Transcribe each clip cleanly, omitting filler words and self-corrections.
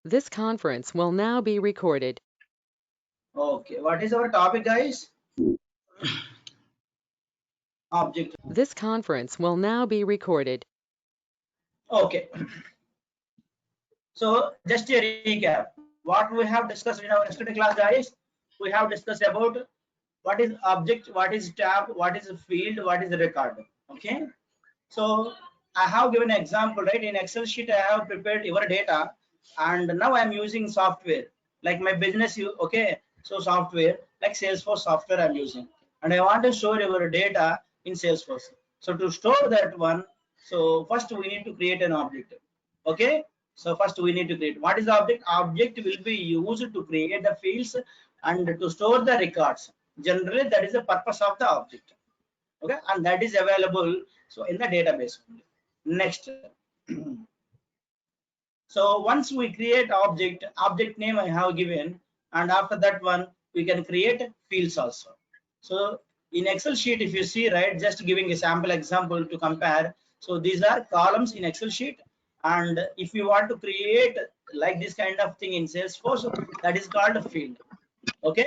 This conference will now be recorded. Okay, what is our topic, guys? Object. This conference will now be recorded. Okay. So just a recap. What we have discussed in our yesterday class, guys, we have discussed about what is object, what is tab, what is a field, what is a record. Okay. So I have given an example, right? In Excel sheet, I have prepared your data, and now I'm using software like my business. Okay? So software like Salesforce software I'm using, and I want to store your data in Salesforce. So to store that one, so first we need to create an object. Okay? So first we need to create what is the object? Object will be used to create the fields and to store the records. Generally, that is the purpose of the object. Okay, and that is available so in the database. Next, so once we create object name I have given, and after that one we can create fields also. So in Excel sheet, if you see, right, just giving a sample example to compare. So these are columns in Excel sheet, and if you want to create like this kind of thing in Salesforce, that is called a field. Okay,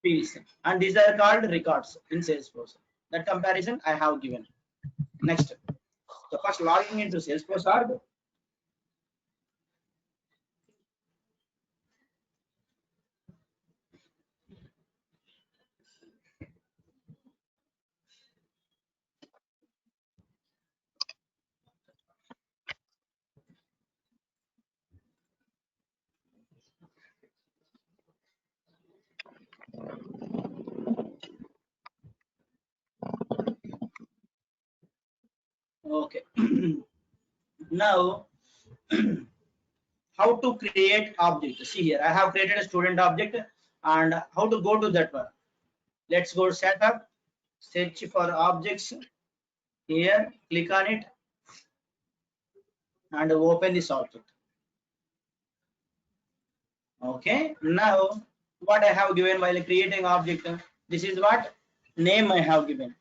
fields, and these are called records in Salesforce. That comparison I have given. Next, so first logging into Salesforce org. Okay. Now, how to create object? See here, I have created a student object, and how to go to that one? Let's go setup, search for objects. Here, click on it, and open this object. Okay. Now, what I have given while creating object? This is what name I have given,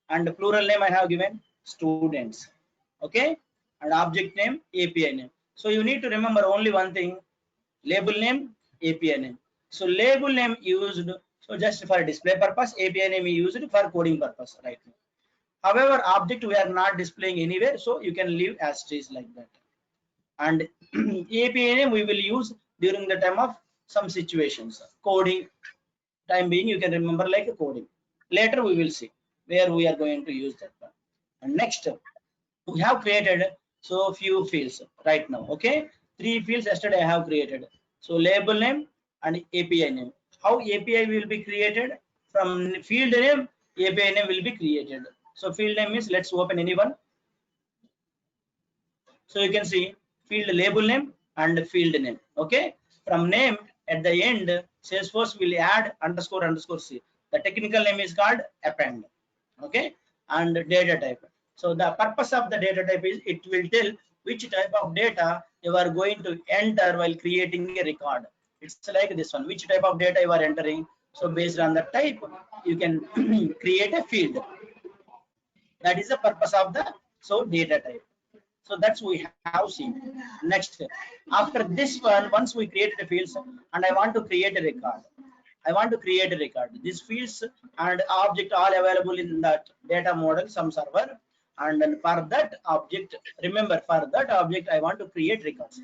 and plural name I have given students. Okay, and object name API name. So you need to remember only one thing: label name, API name. So label name used so just for display purpose, API name is used for coding purpose, right? However, object we are not displaying anywhere, so you can leave as it is like that. And API name we will use during the time of some situations, coding time being. You can remember like a coding. Later we will see where we are going to use that one. And next, we have created so few fields right now. Okay, 3 fields yesterday I have created. So label name and API name. How API will be created? From field name, API name will be created. So field name is, let's open anyone. So you can see field label name and field name. Okay, from name at the end, Salesforce will add underscore underscore C. The technical name is called append. Okay, and data type. So the purpose of the data type is it will tell which type of data you are going to enter while creating a record. It's like this one, which type of data you are entering. So based on the type, you can create a field. That is the purpose of the data type. So that's we have seen. Next, after this one, once we created a fields, and I want to create a record. I want to create a record. These fields and object all available in that data model, some server. And then for that object, remember for that object, I want to create records.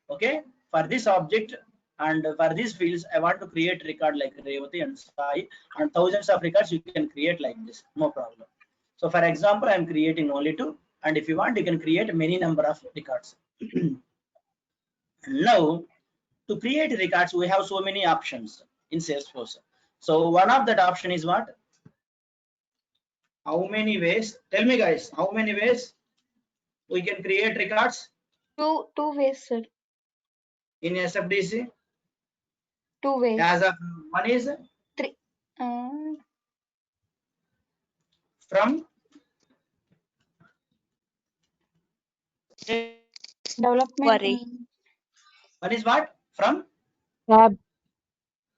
Okay, for this object and for these fields, I want to create record like Revati and Sai, and thousands of records you can create like this, no problem. So for example, I'm creating only 2, and if you want, you can create many number of records. Now, to create records, we have so many options in Salesforce. So one of that option is what? How many ways? Tell me, guys, how many ways we can create records? Two ways, sir. In SFDC? 2 ways. As of one is 3. From Development. Query. One is what? From Tab.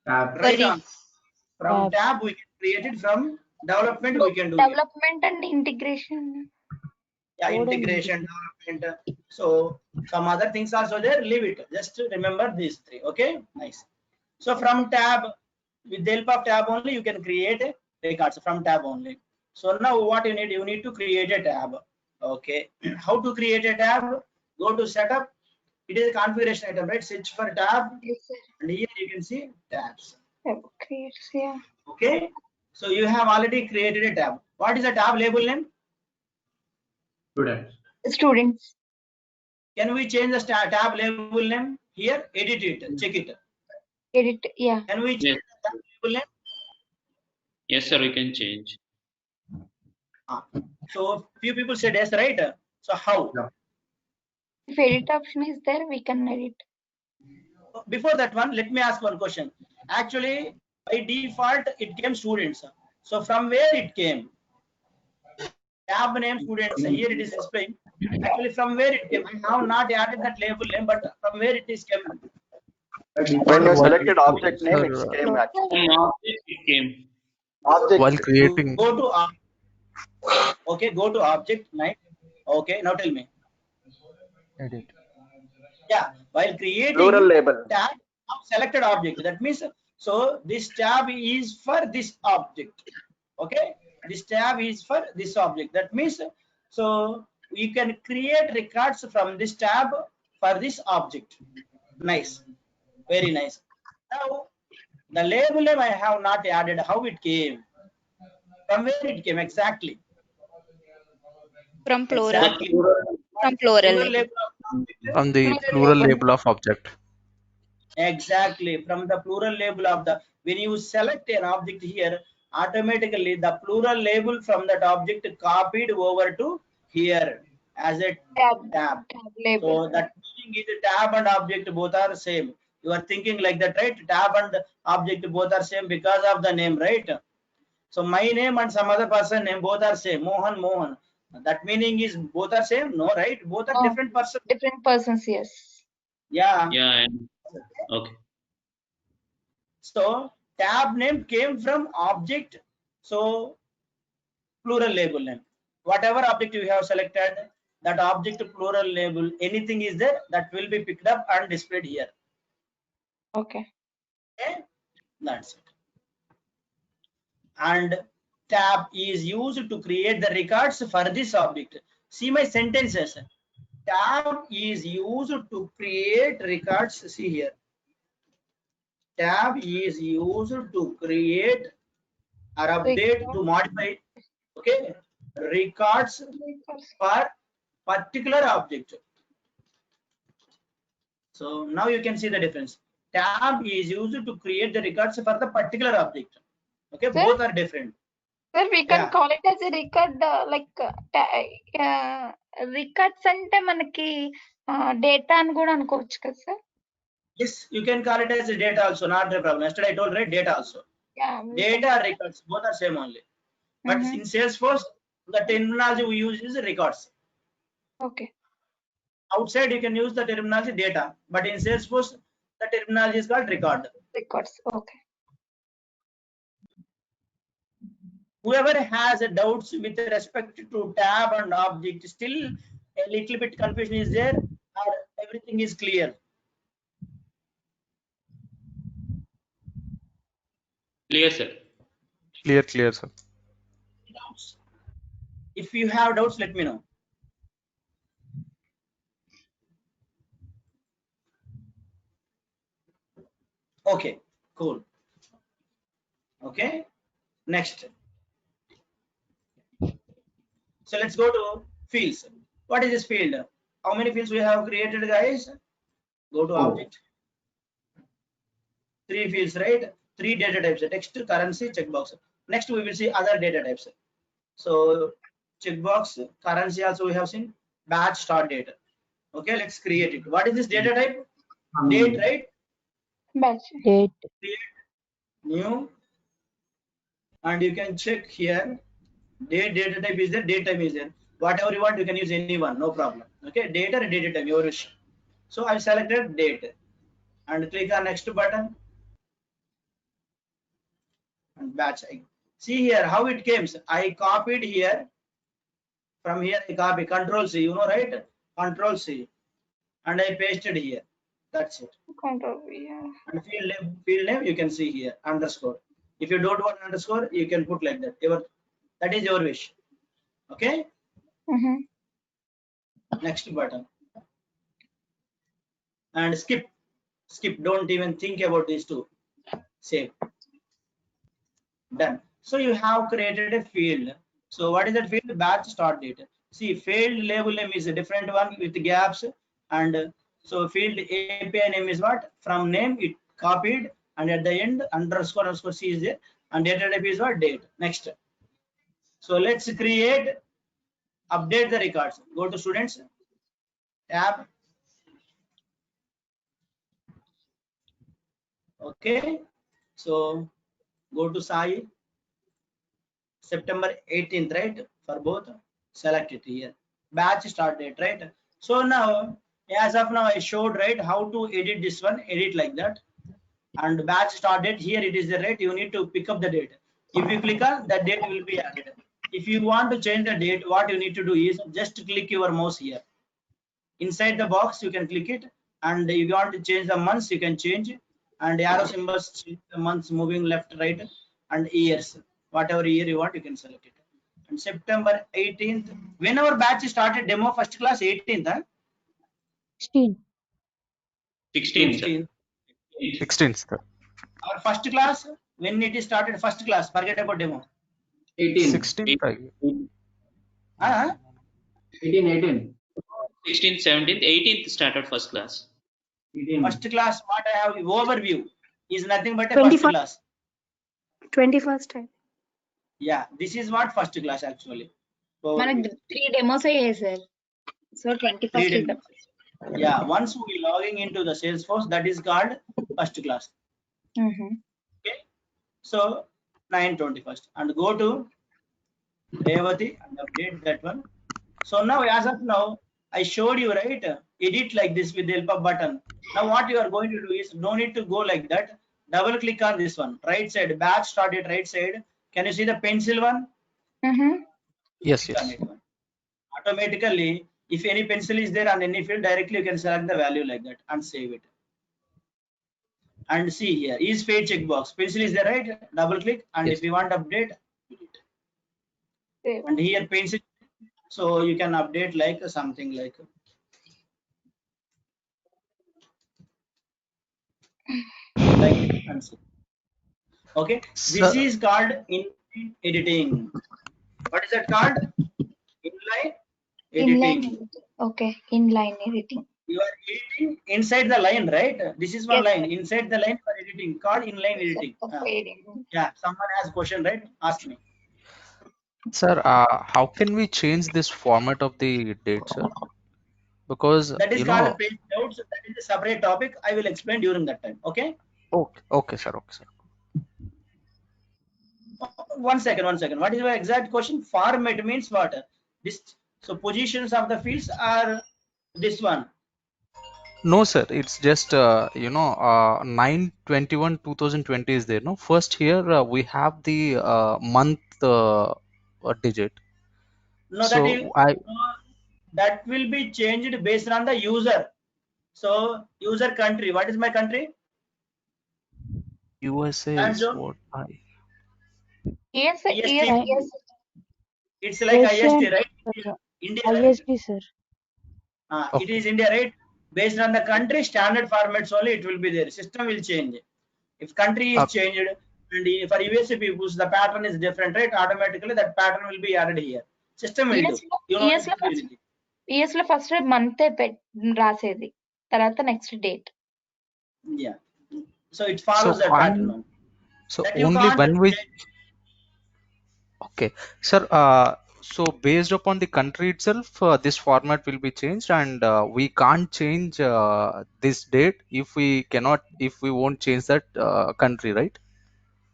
right on. From tab we can create it. From development we can do it. Development and integration. Yeah, integration, development. So some other things also there. Leave it. Just remember these three. Okay, nice. So from tab, with the help of tab only, you can create records from tab only. So now what you need? You need to create a tab. Okay. How to create a tab? Go to setup. It is a configuration item, right? Search for tab, Yes, sir. and here you can see tabs. Creates, yeah. Okay. So you have already created a tab. What is the tab label name? Students. Students. Can we change the tab label name here? Edit it. Check it. Edit, yeah. Can we change Yes. the tab label name? Yes, sir. We can change. So few people said yes, right? So how? Yeah. If edit option is there, we can edit. Before that one, let me ask one question. Actually, by default, it came students. So from where it came? Tab name students. Here it is displaying. Actually, from where it came? I have not added that label name, but from where it is came? When you selected object name, it came actually. From object it came. Object. While creating, Go to okay. Go to object. Right. Okay. Now tell me. edit. Yeah. While creating Plural label. tab of selected object. That means so this tab is for this object. Okay. This tab is for this object. That means so you can create records from this tab for this object. Nice. Very nice. Now the label name I have not added. How it came? From where it came exactly? From plural. Exactly. From plural. Label of object? On the plural label of object. Exactly. From the plural label of the, when you select an object here, automatically the plural label from that object copied over to here as a tab. Tab label. So that meaning is tab and object both are same. You are thinking like that, right? Tab and object both are same because of the name, right? So my name and some other person name both are same. Mohan, Mohan. That meaning is both are same? No, right? Both are No. different persons. Different persons, yes. Yeah. Yeah. Okay. So tab name came from object. So plural label name. Whatever object you have selected, that object plural label, anything is there, that will be picked up and displayed here. Okay. Okay, that's it. And tab is used to create the records for this object. See my sentences. Tab is used to create records. See here. Tab is used to create or update to modify, okay, records for particular object. So now you can see the difference. Tab is used to create the records for the particular object. Okay, Sir? both are different. Sir, we can Yeah. call it as a record, records అంటే మనకి data అని కూడా అనుకోవచ్చు కదా sir? Yes, you can call it as a data also, not a problem. Yesterday I told, right, data also. Yeah. Data records, both are same only. But Mhm. in Salesforce, the terminology we use is records. Okay. Outside you can use the terminology data, but in Salesforce, the terminology is called record. Records. Okay. Whoever has a doubts with respect to tab and object, still a little bit confusion is there, or everything is clear? Clear, sir. Clear, sir. Doubts? If you have doubts, let me know. Okay, cool. Okay, next. So let's go to fields. What is this field? How many fields we have created, guys? Go to object. 3 fields, right? 3 data types: text, currency, checkbox. Next we will see other data types. So checkbox, currency also we have seen, batch, start date. Okay, let's create it. What is this data type? Date, right? Batch. Date. Create new, and you can check here. Date data type is there, date time is there. Whatever you want, you can use any one, no problem. Okay, date or data time, your wish. So I selected date and click on next button and batch. See here how it came. I copied here From here I copy Control C, you know, right? Control C, and I pasted here. That's it. Yeah. And field name you can see here underscore. If you don't want underscore, you can put like that. That is your wish. Okay. Mm-hmm. Next button and skip. Don't even think about these two. Save. Done. So you have created a field. So what is that field? Batch start date. See, field label name is a different one with gaps, and so field API name is what? From name it copied, and at the end underscore C is there, and data type is what? Date. Next. So let's create, update the records. Go to students tab. Okay. So go to Sai. September 18th, right? For both, select it here. Batch start date, right? So now, as of now, I showed, right, how to edit this one, edit like that. And batch start date, here it is the right, you need to pick up the date. If you click on, that date will be added. If you want to change the date, what you need to do is just click your mouse here. Inside the box, you can click it. And if you want to change the months, you can change. And arrow symbols, the months moving left, right, and years. Whatever year you want, you can select it. And September 18th, when our batch started, demo first class 18th, huh? 16. 16, sir. 16th. 16th, sir. Our first class, when it is started, first class, forget about demo. 16th. 18. 16th, 17th, 18th started first class. First class, what I have overview is nothing but a 21st. first class. 21st time. Yeah, this is what first class actually. So, మనకి 3 demos అయ్యాయి sir. So 21st Three ఇద్దాం. yeah, once we logging into the Salesforce, that is called first class. Okay, so 9/21st and go to Revati and update that one. So now, as of now, I showed you, right, edit like this with the help of button. Now what you are going to do is, no need to go like that. Double click on this one, right side, batch started, right side. Can you see the pencil one? Yes, Click on yes. it one. Automatically, if any pencil is there on any field, directly you can select the value like that and save it. And see here is fade checkbox. Pencil is there, right? Double click, and Yes. if you want to update, and here pencil, so you can update like something like and see. Okay, this Sir, is called inline editing. What is that called? Inline editing. Okay, inline editing. You are editing inside the line, right? This is one Yes, line. sir. Inside the line for editing, called inline editing. Yeah, someone has question, right? Ask me. sir, how can we change this format of the date, sir? Because That is called page notes. That is a separate topic. I will explain during that time. Okay. Okay, sir. Okay, sir. One second. What is your exact question? Format means what? This. So positions of the fields are this one. No, sir. It's just 9/21/2020 is there. No, first here we have the month digit. No, So that will be changed based on the user. So user country. What is my country? USA Time is zone? what I. Yes, EST. yes. It's like Asian, IST, right? India, right? IST, sir. It is India, right? Based on the country, standard formats only it will be there. System will change. If country is changed, and for USA people, the pattern is different, right? Automatically that pattern will be added here. System will do. ES లో first month రాసేది, తర్వాత next date. Yeah. So it follows that pattern. So only when we. Okay, sir. So based upon the country itself, this format will be changed, and we can't change this date if we won't change that country, right?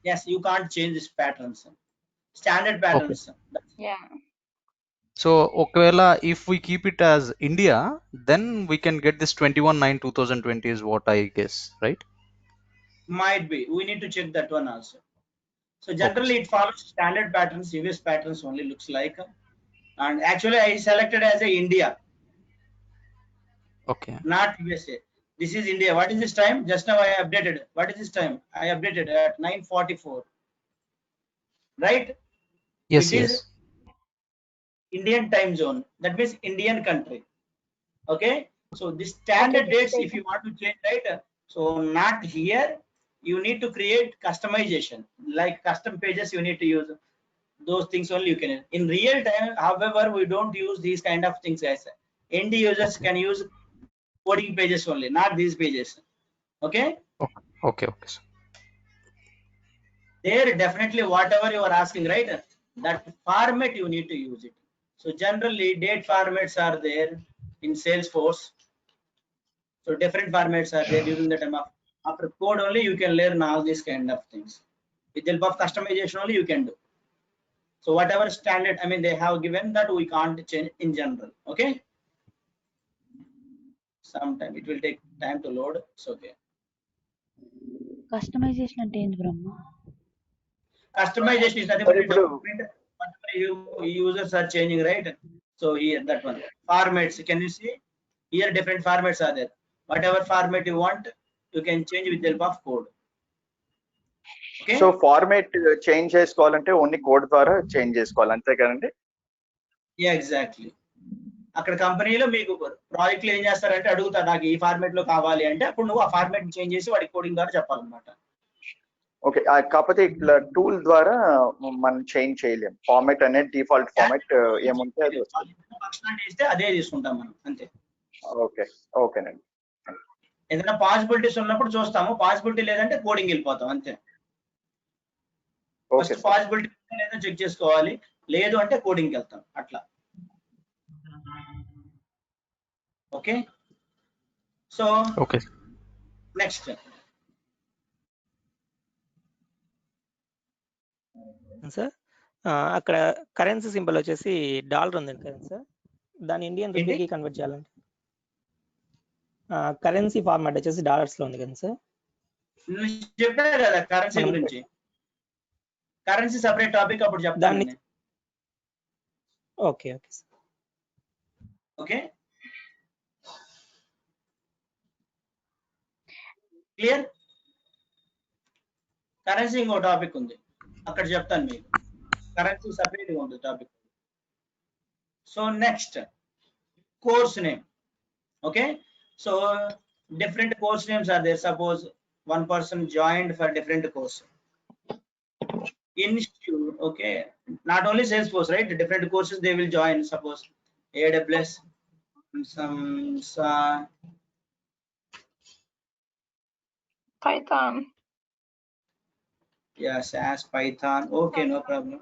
Yes, you can't change this patterns. Standard patterns. Okay. Yeah. So okayla, if we keep it as India, then we can get this 21/9/2020 is what I guess, right? Might be. We need to check that one also. So generally it follows standard patterns. US patterns only looks like. And actually I selected as a India, Okay. not USA. This is India. What is this time? Just now I updated. What is this time? I updated at 9:44. Right? Yes, It is yes. Indian time zone. That means Indian country. Okay. So the standard Okay, dates, just if you want to change, right? So not here. You need to create customization, like custom pages. You need to use those things only. You can in real time. However, we don't use these kind of things, guys. End users Okay. can use coding pages only, not these pages. Okay. Okay. Okay. Okay. Sir. There definitely whatever you are asking, right? That format you need to use it. So generally date formats are there in Salesforce. So different formats are there during the time of after code only you can learn all these kind of things. With the help of customization only you can do. So whatever standard, I mean, they have given that we can't change in general. Okay. Sometime it will take time to load. It's okay. Customization అంటే ఏంది Brahma? Customization is nothing but document whatever users are changing, right? So here that one formats, can you see here different formats are there. Whatever format you want you can change with the help of code. Okay. So format change చేసుకోవాలంటే only code ద్వారా change చేసుకోవాలి అంతే కదండి? Yeah, exactly. అక్కడ కంపెనీలో మీకు project లో ఏం చేస్తారంటే అడుగుతారు నాకు ఈ ఫార్మాట్ లో కావాలి అంటే అప్పుడు నువ్వు ఆ ఫార్మాట్ చేంజ్ చేసి వాడి కోడింగ్ ద్వారా చెప్పాలన్నమాట. ఓకే. కాకపోతే ఇట్లా టూల్ ద్వారా మనం చేంజ్ చేయలేం. ఫార్మాట్ అనేది డిఫాల్ట్ ఫార్మాట్ ఏముంటే అది వస్తుంది. ఫంక్షనాలిటీ ఇస్తే అదే తీసుకుంటాం మనం అంతే. ఓకే. ఓకేనండి. ఏదైనా పాసిబిలిటీస్ ఉన్నప్పుడు చూస్తాము, పాసిబిలిటీ లేదంటే కోడింగ్ వెళ్ళిపోతాం అంతే. ఓకే. ఫస్ట్ పాసిబిలిటీ లేదో చెక్ చేసుకోవాలి, లేదు అంటే కోడింగ్కి వెళ్తాం అట్లా. Okay. So Okay. Next sir అక్కడ కరెన్సీ సింబల్ వచ్చేసి డాలర్ ఉంది కదా సార్, దాని ఇండియన్ రూపీకి కన్వర్ట్ చేయాలంటే కరెన్సీ ఫార్మాట్ వచ్చేసి డాలర్స్ లో ఉంది కదా సార్. చెప్పారు కదా కరెన్సీ గురించి, కరెన్సీ సెపరేట్ టాపిక్ అప్పుడు చెప్తాను. Okay okay sir. Okay clear. Currency ఇంకో టాపిక్ ఉంది అక్కడ చెప్తాను మీకు, కరెన్సీ సపరేట్ గా ఉంటుంది topic. So next course name. Okay. So different course names are there. Suppose one person joined for different course institute. Okay, not only Salesforce, right? Different courses they will join. Suppose AWS, some Python. yeah, SAS, Python. Okay, no problem.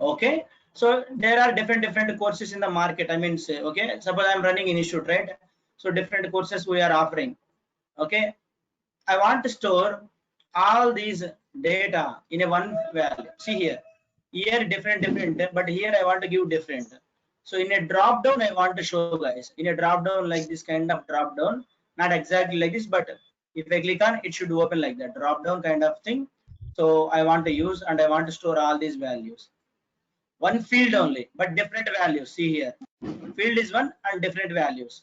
Okay, so there are different courses in the market. I mean, say, okay, suppose I'm running an institute, right? So different courses we are offering. Okay, I want to store all these data in a one value. See here different, but here I want to give different. So in a drop down I want to show, guys, in a drop down like this kind of drop down, not exactly like this, but if I click on it should open like that drop down kind of thing. So I want to use and I want to store all these values. One field only, but different values. See here, field is one and different values.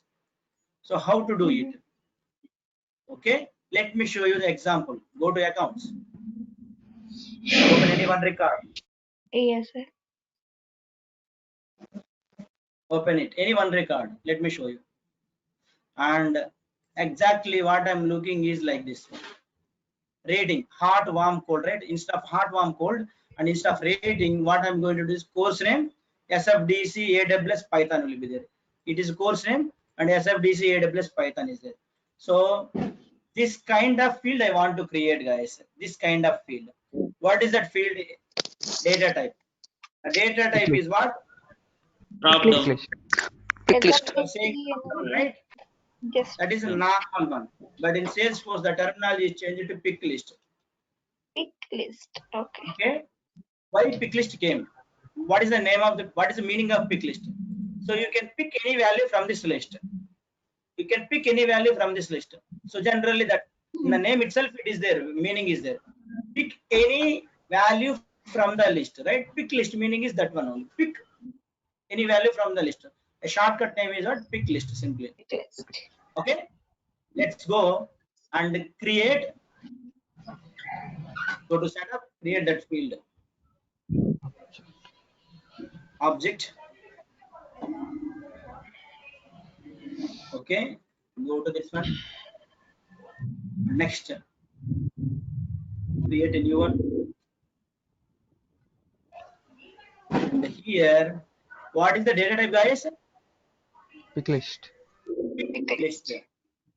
So how to do it? Okay, let me show you the example. Go to accounts, open any one record, Yes, sir. open it, any one record. Let me show you. And exactly what I'm looking is like this one. Rating, hot, warm, cold, right? Instead of hot, warm, cold, and instead of rating, what I'm going to do is course name, SFDC, AWS, Python will be there. It is course name and SFDC, AWS, Python is there. So this kind of field I want to create, guys. This kind of field. What is that field? Data type. A data type is what? Drop down. Pick list. Right? Just That is a normal one. But in Salesforce, the terminology is changed to pick list. pick list. Okay. Okay. Why pick list came? what is the name of the, what is the meaning of pick list? So you can pick any value from this list. You can pick any value from this list. So generally that in the name itself it is there, meaning is there. Pick any value from the list, right? Pick list meaning is that one only. Pick any value from the list. A shortcut name is what? Pick list simply. Okay. Let's go and create. Go to setup, create that field. Object. Okay. Go to this one. Next. Create a new one. And here, what is the data type, guys? Pick list. Pick list.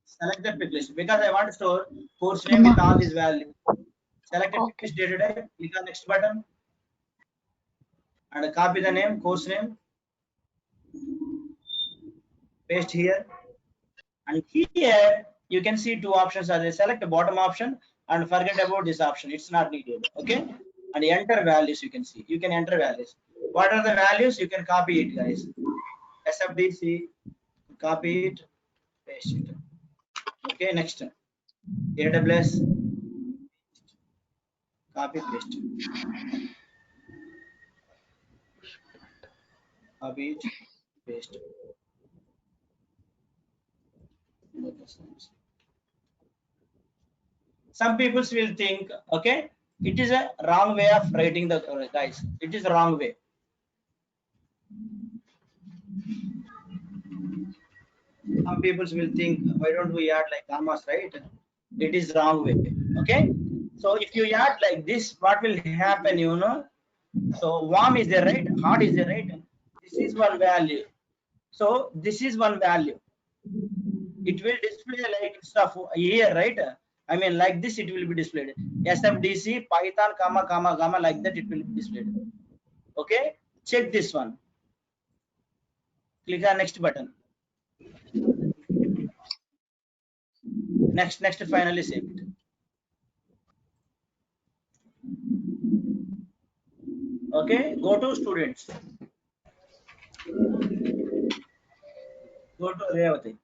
Select the pick list because I want to store course name with all these values. Select a pick list data type, click on next button and copy the name, course name, paste here, and here you can see two options are there. Select the bottom option and forget about this option, it's not needed. Okay, and enter values. You can see, you can enter values. What are the values? You can copy it, guys. SFDC, copy it, paste it. Okay, next AWS, copy, paste, copy it, paste. Some people will think, okay, it is a wrong way of writing the guys. It is a wrong way. Some people will think, why don't we add like commas, right? It is wrong way. Okay, so if you add like this, what will happen, you know? So warm is there, right? Hot is there, right? This is one value. So this is one value. It will display like stuff here, right? I mean, like this, it will be displayed. SFDC, Python, comma, comma, comma, like that, it will be displayed. Okay, check this one. Click on next button. Next, finally save it. Okay, go to students. Go to Revati.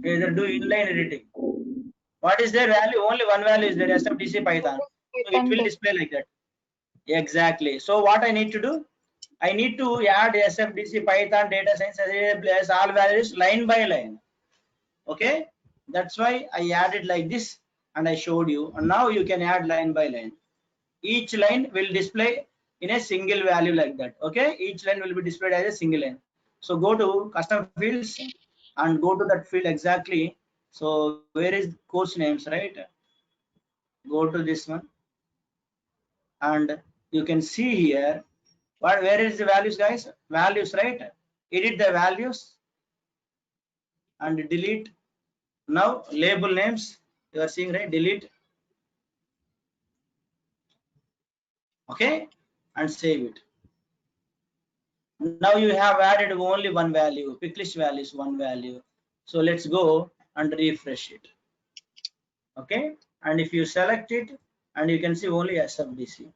Either do inline editing. What is their value? Only one value is there, SFDC Python. So it will display like that. Exactly. So what I need to do? I need to add SFDC Python data science as all values line by line. Okay, that's why I added like this and I showed you. And now you can add line by line. Each line will display in a single value like that. Okay, each line will be displayed as a single line. So go to custom fields and go to that field exactly. So where is course names, right? Go to this one and you can see here where is the values, guys? Values, right? Edit the values and delete. Now label names you are seeing, right? Delete. Okay, and save it. Now you have added only one value. Pick list value is one value. So let's go and refresh it. Okay, and if you select it and you can see only SFDC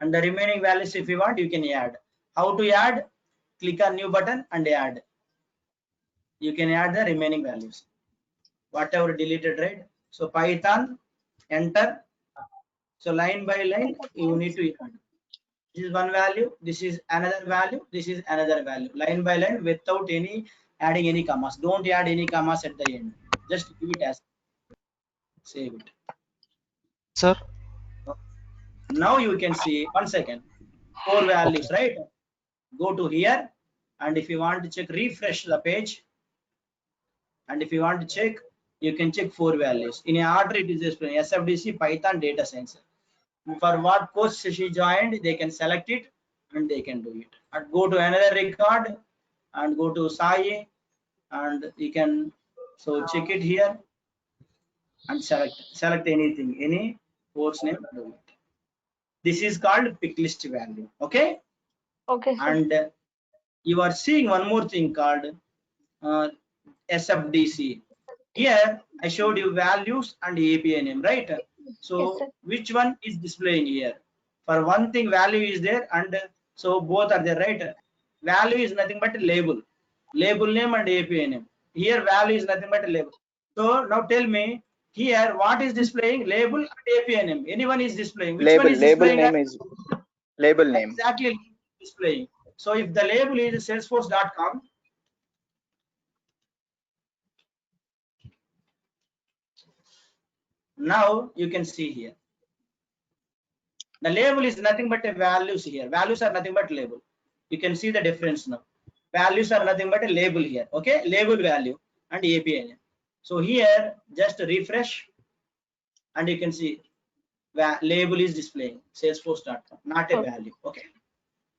and the remaining values, if you want, you can add. How to add? Click on new button and add. You can add the remaining values, whatever deleted, right? So Python, enter. So line by line you need to add. This is one value, this is another value, this is another value, line by line without any adding any commas. Don't add any commas at the end, just give it as, save it. Sir, now you can see, one second, 4 values, right? Go to here and if you want to check, refresh the page, and if you want to check, you can check 4 values in a order. It is displaying SFDC Python data science. For what course she joined, they can select it and they can do it. And go to another record and go to Sai and you can so check it here and select anything, any course name, do it. This is called pick list value. Okay. Okay, sir. And you are seeing one more thing called SFDC. Here I showed you values and API name, right? So Yes, sir. which one is displaying here? For one thing value is there, and so both are there, right? Value is nothing but a label name and API name. Here value is nothing but a label. So now tell me here what is displaying? Label and API name. Anyone is displaying? Which one is label displaying? name is label name. Exactly displaying. So if the label is salesforce.com, now you can see here the label is nothing but a values here. Values are nothing but label. You can see the difference now. Values are nothing but a label here. Okay, label value and API name. So here just refresh and you can see label is displaying salesforce.com, not a value. Okay,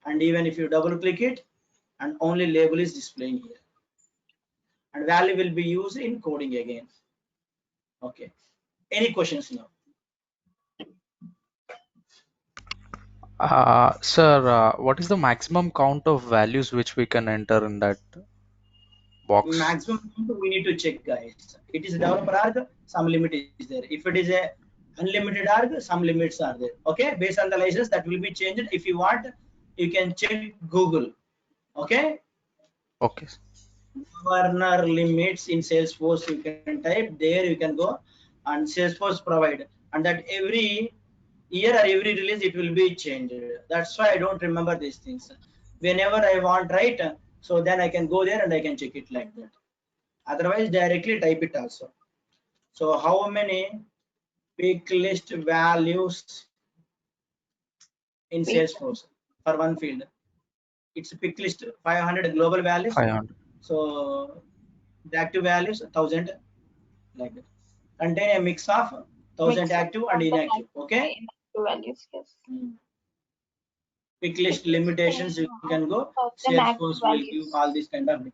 and even if you double click it, and only label is displaying here, and value will be used in coding again. Okay, any questions now? Sir, what is the maximum count of values which we can enter in that box? Maximum we need to check, guys. It is a developer arg, some limit is there. If it is a unlimited arg, some limits are there. Okay, based on the license that will be changed. If you want, you can check Google. Okay, Okay. governor limits in Salesforce, you can type there, you can go, and Salesforce provide, and that every year or every release it will be changed. That's why I don't remember these things. Whenever I want, right, so then I can go there and I can check it like that. Otherwise directly type it also. So how many pick list values in Salesforce for one field? It's a pick list 500 global values. 500. So the active values 1000, like that. Contain a mix of 1000 active and inactive. Okay, values, yes. Pick list limitations you can go. Salesforce will give all these kind of,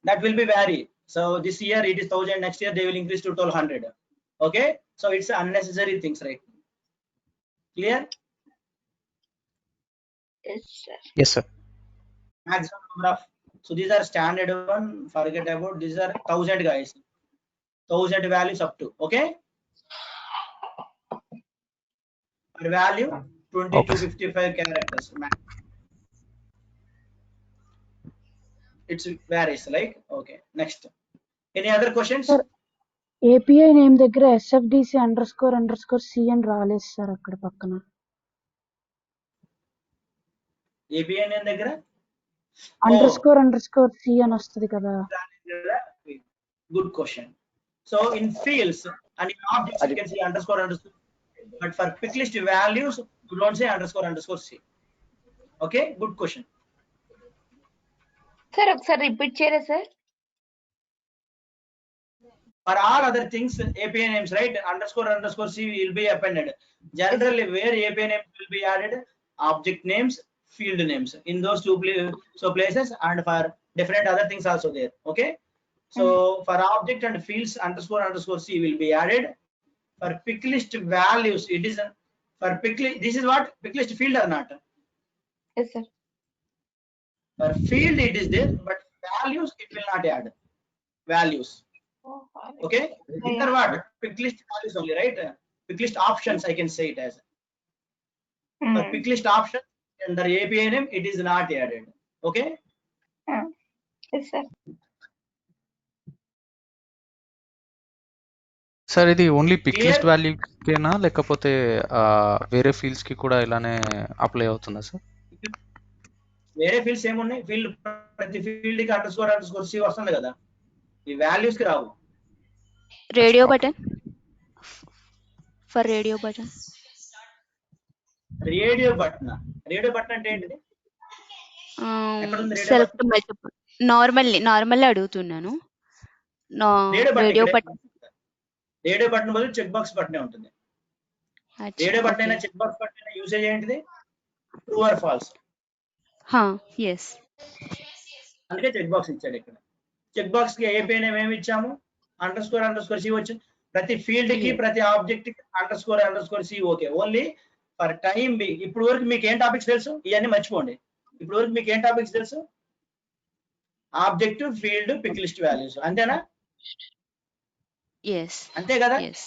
that will be vary. So this year it is 1000, next year they will increase to 1200. Okay, so it's unnecessary things, right? Clear? Yes, sir. Yes, sir. Maximum number of, so these are standard one, forget about, these are 1000 guys, 1000 values up to. Okay, per value 20 Okay. to 55 characters max. It's varies, like. Okay, next, any other questions? Sir API name దగ్గర SFDC __ C అని రాలేదు sir అక్కడ పక్కన. API name దగ్గర __ C అని వస్తుంది కదా. Good question. So in fields and in objects you can see __, but for pick list values you don't say __ C. Okay, good question. Sir ఒకసారి రిపీట్ చేయరా sir? For all other things API names, right, __ C will be appended. Generally where API names will be added? Object names, field names, in those two places, and for different other things also there. Okay, so for object and fields __ C will be added. For pick list values it is for pick list, this is what pick list field or not? Yes, sir. For field it is there, but values it will not add values. Okay, these are what pick list values only, right? Pick list options I can say it as. For pick list option under API name it is not added. Okay. Yes, sir. Sir ఇది only pick Clear? List వాల్యూకేనా లేకపోతే వేరే fields కి కూడా ఇలానే apply అవుతుందా sir? వేరే fields ఏమున్నాయి? Field ప్రతి ఫీల్డ్ కి __ C వస్తుంది కదా, ఈ వాల్యూస్ కి రావు. Radio button for radio button. Radio button అంటే ఏంటిది? Select multiple. నార్మల్ అడుగుతున్నాను. రేడియో బటన్ బదులు చెక్ బాక్స్ బటన్ ఉంటుంది. రేడియో బటన్ అయినా చెక్ బాక్స్ బటన్ అయినా యూసేజ్ ఏంటిది? True or false. yes. అందుకే చెక్ బాక్స్ ఇచ్చాడు ఇక్కడ. చెక్ బాక్స్ కి API నేమ్ ఏమి ఇచ్చాము? __ C వచ్చింది. ప్రతి ఫీల్డ్ కి ప్రతి ఆబ్జెక్ట్ కి __ C. Okay, only for time. ఇప్పుడు వరకు మీకు ఏం టాపిక్స్ తెలుసు? ఇవన్నీ మర్చిపోండి. ఇప్పుడు వరకు మీకు ఏం టాపిక్స్ తెలుసు? Object, field, pick list values, అంతేనా? Yes. అంతే కదా? Yes.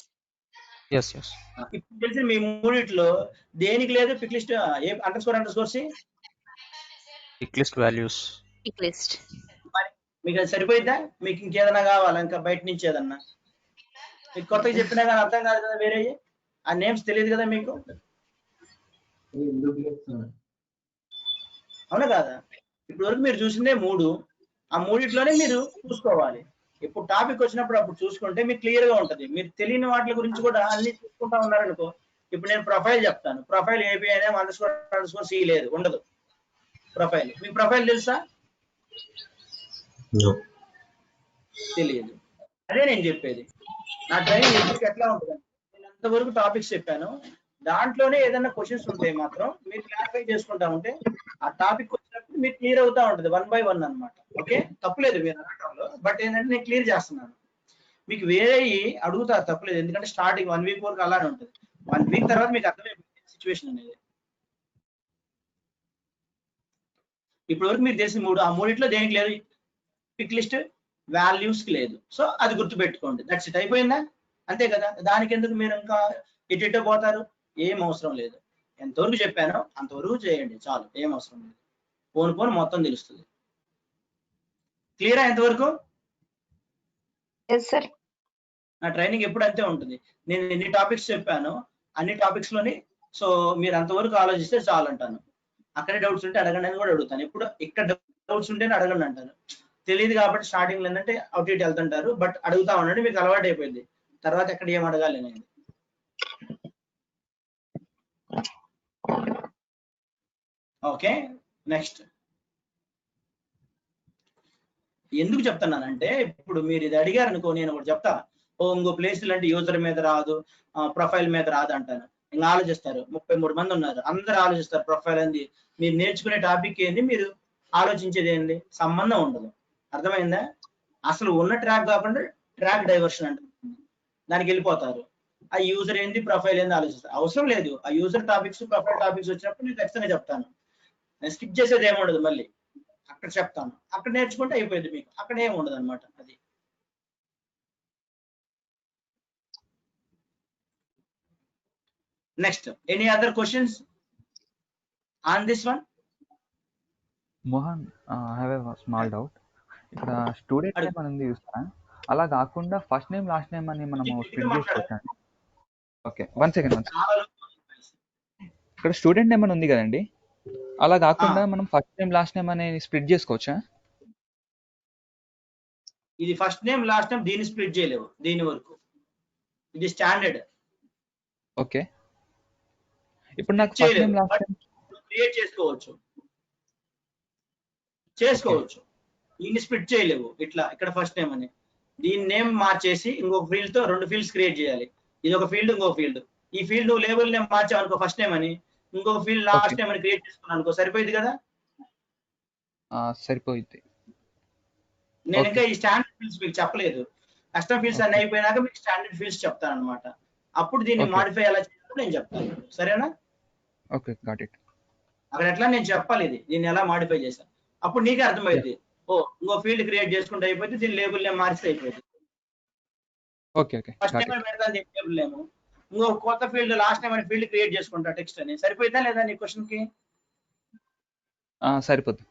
ఎస్ ఎస్ ఇప్పుడు తెలిసిన మీ మూడిట్లో దేనికి లేదు pick list A underscore C? Pick list values. Pick list. మరి మీకు అది సరిపోయిద్దా? మీకు ఇంకేదైనా కావాలా ఇంకా బయట నుంచి ఏదన్నా? మీకు కొత్తగా చెప్పినా కానీ అర్థం కాదు కదా, వేరే ఆ నేమ్స్ తెలియదు కదా మీకు, అవునా కాదా? ఇప్పటి వరకు మీరు చూసిందే 3, ఆ మూడిట్లోనే మీరు చూసుకోవాలి. ఇప్పుడు టాపిక్ వచ్చినప్పుడు అప్పుడు చూసుకుంటే మీకు క్లియర్ గా ఉంటది. మీరు తెలియని వాటి గురించి కూడా అన్ని చూసుకుంటా ఉన్నారనుకో, ఇప్పుడు నేను ప్రొఫైల్ చెప్తాను, ప్రొఫైల్ ఏపీఐ అండర్ సి లేదు, ఉండదు ప్రొఫైల్. మీకు ప్రొఫైల్ తెలుసా? తెలియదు. అదే నేను చెప్పేది. నా ట్రైనింగ్ ఎప్పటికి ఎట్లా ఉంటుంది, నేను అంతవరకు టాపిక్స్ చెప్పాను, దాంట్లోనే ఏదైనా క్వశ్చన్స్ ఉంటే మాత్రం మీరు క్లారిఫై చేసుకుంటా ఉంటే ఆ టాపిక్ వచ్చినప్పుడు మీకు క్లియర్ అవుతా ఉంటుంది 1 by 1 అనమాట. ఓకే, తప్పులేదు మీరు అనడంలో, బట్ ఏంటంటే నేను క్లియర్ చేస్తున్నాను. మీకు వేరే అడుగుతారు, తప్పులేదు, ఎందుకంటే స్టార్టింగ్ 1 week వరకు అలానే ఉంటుంది. 1 week తర్వాత మీకు అర్థమైపోతుంది సిచ్యువేషన్ అనేది. ఇప్పటి వరకు మీరు తెలిసిన 3, ఆ మూడిట్లో దేనికి లేదు పిక్ లిస్ట్ వాల్యూస్ కి లేదు. సో అది గుర్తుపెట్టుకోండి, దట్స్ ఇట్, అయిపోయిందా? అంతే కదా. దానికి ఎందుకు మీరు ఇంకా ఎటు పోతారు? ఏం అవసరం లేదు. ఎంతవరకు చెప్పానో అంతవరకు చేయండి చాలు, ఏం అవసరం లేదు. పోను మొత్తం తెలుస్తుంది. క్లియరా ఎంతవరకు? నా ట్రైనింగ్ ఎప్పుడు అంతే ఉంటుంది. నేను ఎన్ని టాపిక్స్ చెప్పానో అన్ని టాపిక్స్ లోని సో మీరు అంతవరకు ఆలోచిస్తే చాలు అంటాను. అక్కడే డౌట్స్ ఉంటే అడగండి అని కూడా అడుగుతాను. ఎప్పుడు ఇక్కడ డౌట్స్ ఉంటేనే అడగండి అంటాను. తెలియదు కాబట్టి స్టార్టింగ్ లో ఏంటంటే అవుట్ ఇట్ వెళ్తుంటారు, బట్ అడుగుతా ఉండండి, మీకు అలవాటు అయిపోయింది. తర్వాత ఎక్కడ ఏం అడగాలి అనేది. ఓకే, నెక్స్ట్ ఎందుకు చెప్తున్నానంటే, ఇప్పుడు మీరు ఇది అడిగారు అనుకో, నేను ఒకటి చెప్తా, ఇంకో ప్లేస్ అంటే యూజర్ మీద రాదు, ప్రొఫైల్ మీద రాదు అంటాను. ఇంకా ఆలోచిస్తారు, 33 మంది ఉన్నారు, అందరు ఆలోచిస్తారు ప్రొఫైల్ ఏంది, మీరు నేర్చుకునే టాపిక్ ఏంది, మీరు ఆలోచించేది ఏంది, సంబంధం ఉండదు. అర్థమైందా? అసలు ఉన్న ట్రాక్ కాకుండా ట్రాక్ డైవర్షన్ అంటారు, దానికి వెళ్ళిపోతారు. ఆ యూజర్ ఏంది ప్రొఫైల్ ఏంది ఆలోచిస్తారు. అవసరం లేదు, ఆ యూజర్ టాపిక్స్ ప్రొఫైల్ టాపిక్స్ వచ్చినప్పుడు నేను ఖచ్చితంగా చెప్తాను. నేను స్కిప్ చేసేది ఏముండదు, మళ్ళీ అక్కడ చెప్తాను, అక్కడ నేర్చుకుంటే అయిపోయింది. మీకు అక్కడ ఏమి ఉండదు అనమాట. అది next. Any other questions on this one? Mohan, I have a small doubt. ఇక్కడ స్టూడెంట్ నేమ్ అని ఉంది చూస్తారా, అలా కాకుండా ఫస్ట్ నేమ్ లాస్ట్ నేమ్ అని మనము స్ప్లిట్ చేసుకోవచ్చా? Okay, 1 second. ఇక్కడ స్టూడెంట్ నేమ్ అని ఉంది కదండి, అలా కాకుండా మనం ఫస్ట్ నేమ్ లాస్ట్ నేమ్ అనేది స్ప్లిట్ చేసుకోవచ్చా? ఇది ఫస్ట్ నేమ్ లాస్ట్ నేమ్ దీన్ని స్ప్లిట్ చేయలేవు, దీని వరకు ఇది స్టాండర్డ్. ఓకే, ఇప్పుడు నాకు first name last name create చేసుకోవచ్చు. దీన్ని స్ప్లిట్ చేయలేవు. ఇట్లా ఇక్కడ ఫస్ట్ నేమ్ అని దీని నేమ్ మార్చేసి ఇంకొక ఫీల్డ్ తో 2 ఫీల్డ్స్ క్రియేట్ చేయాలి. ఇది ఒక ఫీల్డ్, ఇంకొక ఫీల్డ్. ఈ ఫీల్డ్ నువ్వు లేబుల్ నేమ్ మార్చావు అనుకో ఫస్ట్ నేమ్ అని, ఇంకొక ఫీల్డ్ లాస్ట్ నేమ్ అని క్రియేట్ చేసుకున్నాను అనుకో, సరిపోయింది కదా? సరిపోయింది. నేను ఇంకా ఈ స్టాండర్డ్ ఫీల్డ్స్ మీకు చెప్పలేదు. కస్టమ్ ఫీల్డ్స్ అన్ని అయిపోయినాక మీకు స్టాండర్డ్ ఫీల్డ్స్ చెప్తాను అనమాట. అప్పుడు దీన్ని మాడిఫై ఎలా చేయాలో నేను చెప్తాను, సరేనా? Okay, got it. అక్కడ ఎట్లా నేను చెప్పాలి, దీన్ని ఎలా మాడిఫై చేశాను, అప్పుడు నీకే అర్థమైంది. ఇంకో ఫీల్డ్ క్రియేట్ చేసుకుంటే అయిపోతే దీని లేబుల్ నేమ్ మార్చితే అయిపోయింది. ఓకే ఓకే, ఫస్ట్ టైం పెడతాను దీని లేబుల్ నేమ్, ఇంకో కొత్త ఫీల్డ్ లాస్ట్ టైం అని ఫీల్డ్ క్రియేట్ చేసుకుంటా టెక్స్ట్ అని. సరిపోయిందా లేదా నీ క్వశ్చన్ కి? సరిపోద్ది.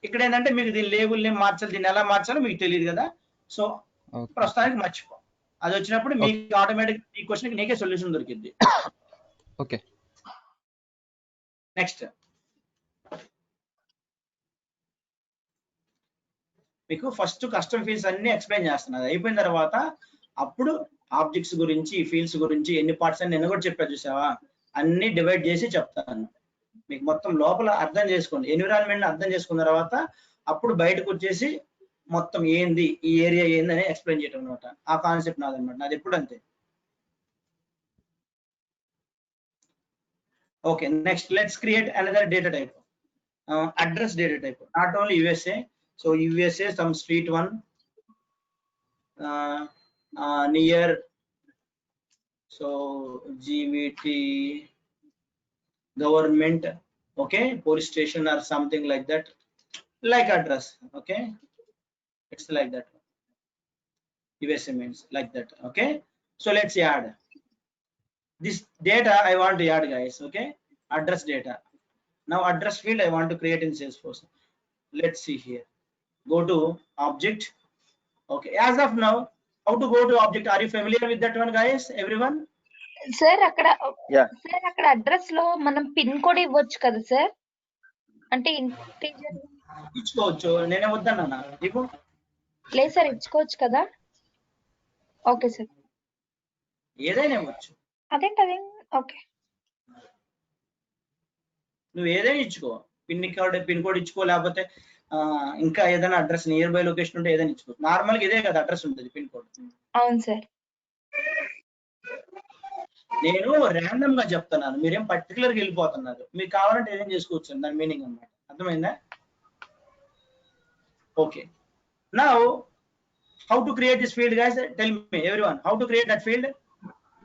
ఇక్కడ ఏంటంటే మీకు దీని లేబుల్ నేమ్ మార్చాలి, దీన్ని ఎలా మార్చాలో మీకు తెలియదు కదా. సో ప్రస్తుతానికి మర్చిపో, అది వచ్చినప్పుడు మీకు ఆటోమేటిక్ ఈ క్వశ్చన్ కి నీకే సొల్యూషన్ దొరికింది. ఓకే, నెక్స్ట్ మీకు ఫస్ట్ కస్టమ్ ఫీల్డ్స్ అన్ని ఎక్స్ప్లెయిన్ చేస్తున్నారు. అయిపోయిన తర్వాత అప్పుడు ఆబ్జెక్ట్స్ గురించి, ఫీల్డ్స్ గురించి ఎన్ని పార్ట్స్ అని నేను కూడా చెప్పా, చూసావా? అన్ని డివైడ్ చేసి చెప్తాను. మీకు మొత్తం లోపల అర్థం చేసుకోండి, ఎన్విరాన్మెంట్ అర్థం చేసుకున్న తర్వాత అప్పుడు బయటకు వచ్చేసి మొత్తం ఏంది, ఈ ఏరియా ఏంది అని ఎక్స్ప్లెయిన్ చేయడం అనమాట. ఆ కాన్సెప్ట్ నాదనమాట, నాది ఎప్పుడు అంతే. Okay, next let's create another data type, address data type. Not only USA, so USA some street 1 near, so GVT government, okay, police station or something like that, like address. Okay, it's like that. USA means like that. Okay, so let's add this data I want to add, guys. Okay, address data. Now address field I want to create in Salesforce. Let's see here. Go to object. Okay, as of now, how to go to object? Are you familiar with that one, guys? Everyone? Sir అక్కడ Yeah. Sir అక్కడ address లో మనం pin code ఇవ్వచ్చు కదా sir, అంటే integer ఇచ్చుకోవచ్చు, నేనే వద్దన్నా ఇప్పుడు. లేదు సార్, ఇచ్చుకోవచ్చు కదా. ఓకే సార్, ఏదైనా ఇవ్వచ్చు, అదేంటి ఓకే. నువ్వు ఏదైనా ఇచ్చుకో, పిన్ కోడ్ ఇచ్చుకో, లేకపోతే ఇంకా ఏదైనా అడ్రస్ నియర్ బై లొకేషన్ ఉంటే ఏదైనా ఇచ్చుకో. నార్మల్ గా ఇదే కదా అడ్రస్ ఉంటుంది, పిన్ కోడ్. అవును సార్. నేను ర్యాండమ్ గా చెప్తున్నాను, మీరేం పర్టికులర్ గా వెళ్ళిపోతున్నారు. మీకు కావాలంటే ఏదైనా చేసుకోవచ్చు, దాని మీనింగ్ అన్నమాట. అర్థమైందా? Okay, now how to create this field, guys? Tell me everyone, how to create that field,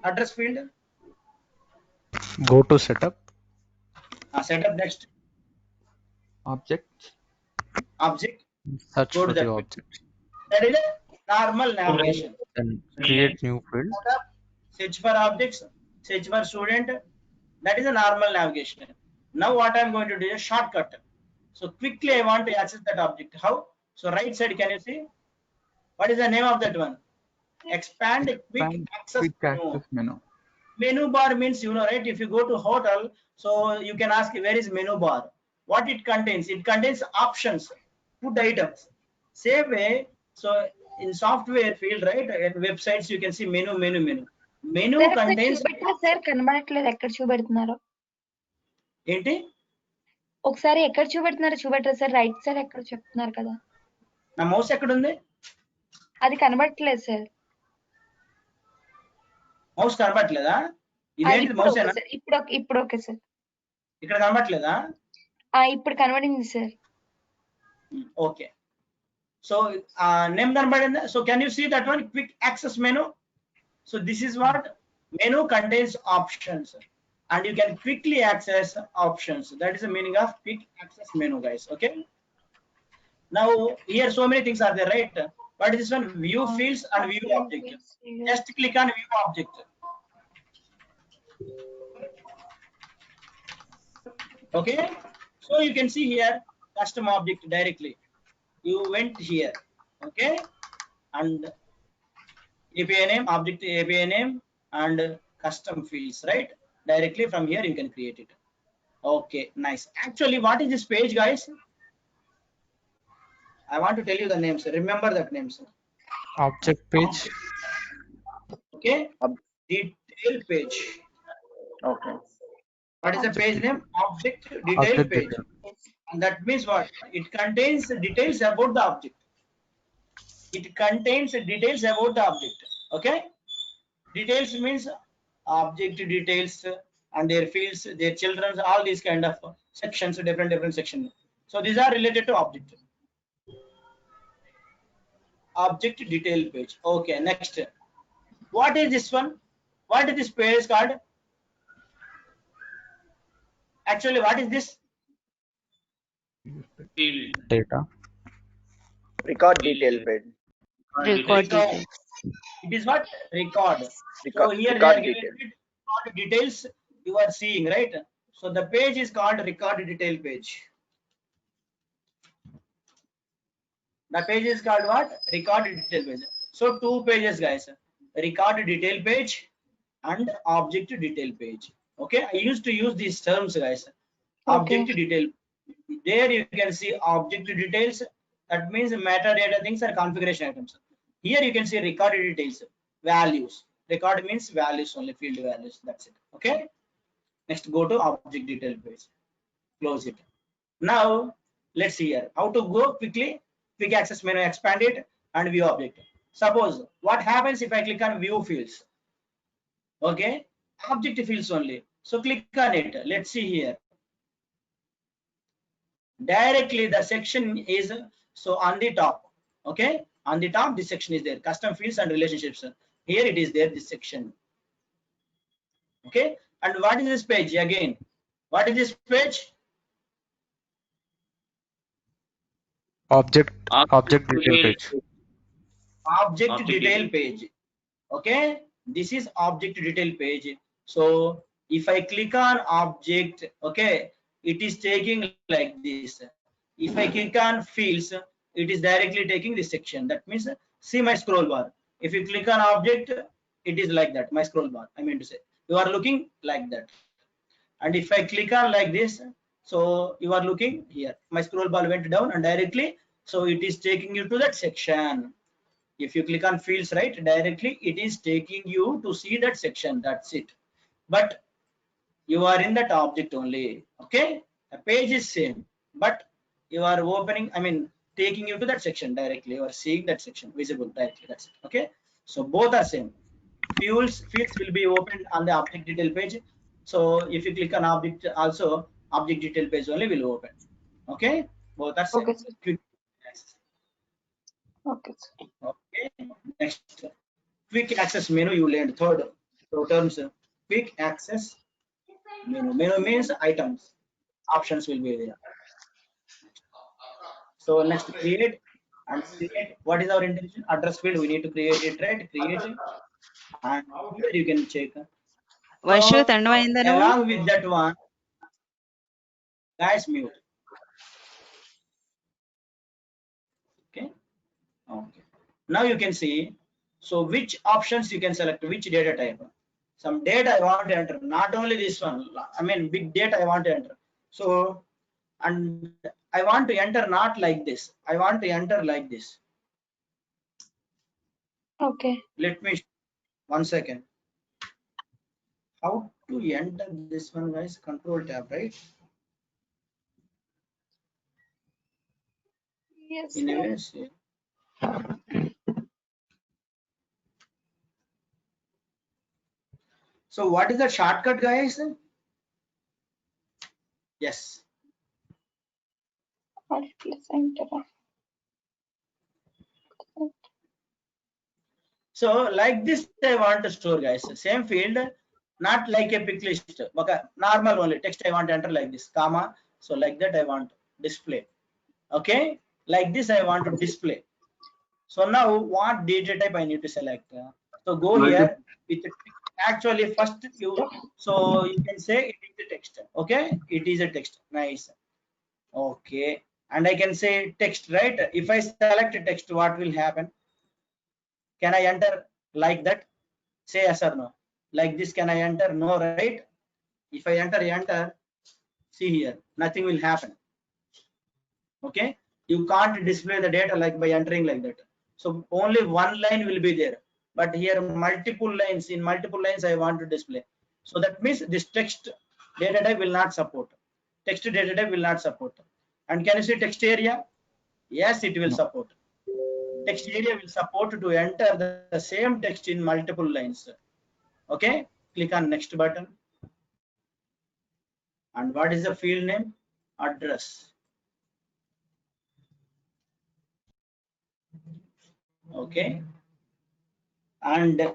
address field. Go to setup. Setup, next object. Search go for to the that object. that is a normal navigation. Then create new field. Setup, search for objects, search for student. That is a normal navigation. Now what I am going to do is a shortcut. So quickly I want to access that object. How? So right side, can you see what is the name of that one? Expand quick access menu. Menu bar means, you know, right? If you go to hotel, so you can ask where is menu bar. What it contains? It contains options, food items. Same way, so in software field, right, and websites, you can see menu. Menu contains. Sir కనబడట్లేదు, ఎక్కడ చూపెడుతున్నారు? ఏంటి? ఒకసారి ఎక్కడ చూపెట్టరు sir, right side ఎక్కడ చెప్తున్నారు కదా. నా mouse ఎక్కడ ఉంది? అది కనబడట్లేదు సార్. మౌస్ కనబడట్లేదా? ఇదేంటి మౌస్ ఏనా? ఇప్పుడు ఓకే సార్. ఇక్కడ కనబడట్లేదా? ఇప్పుడు కనబడింది సార్. ఓకే, సో నేమ్ కనబడిందా? So can you see that one, quick access menu? So this is what menu contains options and you can quickly access options. That is the meaning of quick access menu, guys. Okay, now here so many things are there, right? What is this one? View fields and view object. Just click on view object. Okay, so you can see here custom object directly. You went here, okay, and API name, object API name, and custom fields, right? Directly from here you can create it. Okay, nice. Actually, what is this page, guys? I want to tell you the names. Remember that names. Object page. Okay, detail page. Okay. What is the page name? Object detail page. And that means what? It contains details about the object. It contains details about the object. Okay, details means object details and their fields, their children, all these kind of sections, different sections. So these are related to object. Object detail page. Okay, next, what is this one? What is this page called? Actually, what is this? Field Data. Record detail page. Record details. It is what? Record. So here record they are detail. given record details you are seeing, right? So the page is called record detail page. The page is called what? Record detail page. So two pages, guys. Record detail page and object detail page. Okay, I used to use these terms, guys. Object detail. There you can see object details. That means metadata things are configuration items. Here you can see record details, values. Record means values only, field values. That's it. Okay. Next, go to object detail page. Close it. Now let's see here how to go quickly. Quick access menu, expand it and view object. Suppose what happens if I click on view fields? Okay, object fields only. So click on it. Let's see here. Directly the section is so on the top. Okay, on the top this section is there, custom fields and relationships. Here it is there, this section. Okay, and what is this page again? What is this page? Object detail page. Object detail page. Okay, this is object detail page. So if I click on object, okay, it is taking like this. If I click on fields, it is directly taking this section. That means see my scroll bar. If you click on object, it is like that, my scroll bar. I mean to say, you are looking like that. And if I click on like this, so you are looking here, my scroll bar went down and directly, so it is taking you to that section. If you click on fields, right, directly it is taking you to see that section. That's it. But you are in that object only. Okay, the page is same, but you are opening, I mean taking you to that section directly. You are seeing that section visible directly. That's it. Okay, so both are same. Fields will be opened on the object detail page. So if you click on object, also object detail page only will open. Okay, both are same. Okay, sir. Quick access. Okay, sir. Okay, next, quick access menu you learned. Third, so terms, quick access menu. Menu means items, options will be there. So next, create and create. What is our intention? Address field, we need to create it, right? Create it, and here you can check. Vaishu So Tandavayindanu. along with that one, guys, mute. Okay. Okay. Now you can see. So which options you can select, which data type. Some data I want to enter, not only this one. I mean big data I want to enter. So, and I want to enter not like this. I want to enter like this. Okay. Let me 1 second. How to enter this one, guys? Control tab, right? Yes, In a sir. way, see. So what is the shortcut, guys? Yes. Alt plus enter. So like this I want to store, guys. Same field, not like a pick list. Okay, normal only text I want to enter like this, comma. So like that I want display. Okay, like this I want to display. So now what data type I need to select? So go here with actually first you, so you can say it is a text. Okay, it is a text. Nice. Okay, and I can say text, right? If I select text, what will happen? Can I enter like that? Say yes or no. Like this, can I enter? No, right? If I enter, see here, nothing will happen. Okay, you can't display the data like by entering like that. So only one line will be there, but here multiple lines, in multiple lines I want to display. So that means this text data type will not support. Text data type will not support. And can you see text area? Yes, it will support. Text area will support to enter the same text in multiple lines. Okay, click on next button. And what is the field name? Address. Okay, and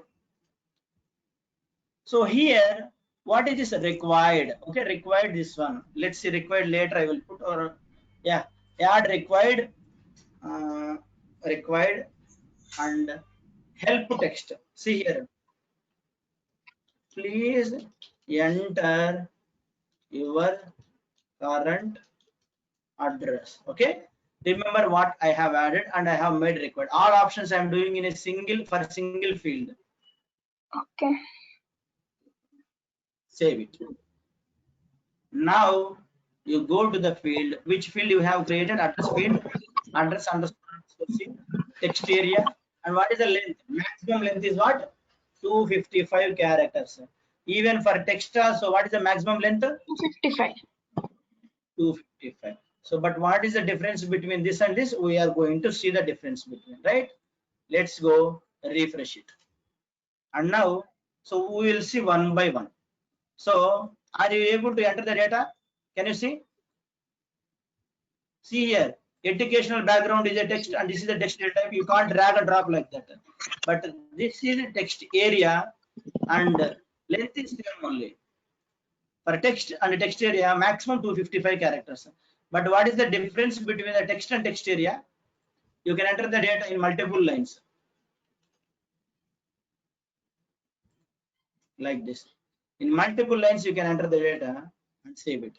so here what is this required? Okay, required, this one, let's see, required later I will put, or yeah, add required, required and help text. See here, please enter your current address. Okay, remember what I have added, and I have made required. All options I am doing in a single, for single field. Okay. Save it. Now you go to the field, which field you have created, address field, address underscore text area, and what is the length? Maximum length is what? 255 characters. Even for text, so what is the maximum length? 255. 255. So, but what is the difference between this and this? We are going to see the difference between, right? Let's go refresh it. And now, so we will see one by one. So, are you able to enter the data? Can you see? See here, educational background is a text, and this is a text data type. You can't drag and drop like that. But this is a text area, and length is same only. For text and text area, maximum 255 characters. But what is the difference between the text and text area? You can enter the data in multiple lines. Like this. In multiple lines, you can enter the data and save it.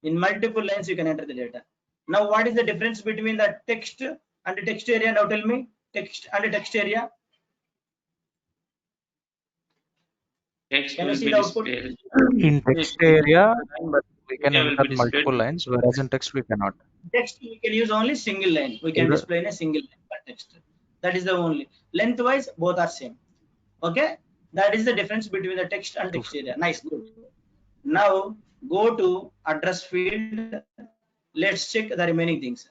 In multiple lines, you can enter the data. Now, what is the difference between the text and the text area? Now tell me, text and the text area. Text Can you will see be the output? displayed. In text area, But we can area will enter be displayed. multiple lines, whereas in text we cannot. Text we can use only single line. We can Either- display in a single line for text. That is the only. Lengthwise, both are same. Okay, that is the difference between the text and text area. Nice, good. Now go to address field. Let's check the remaining things.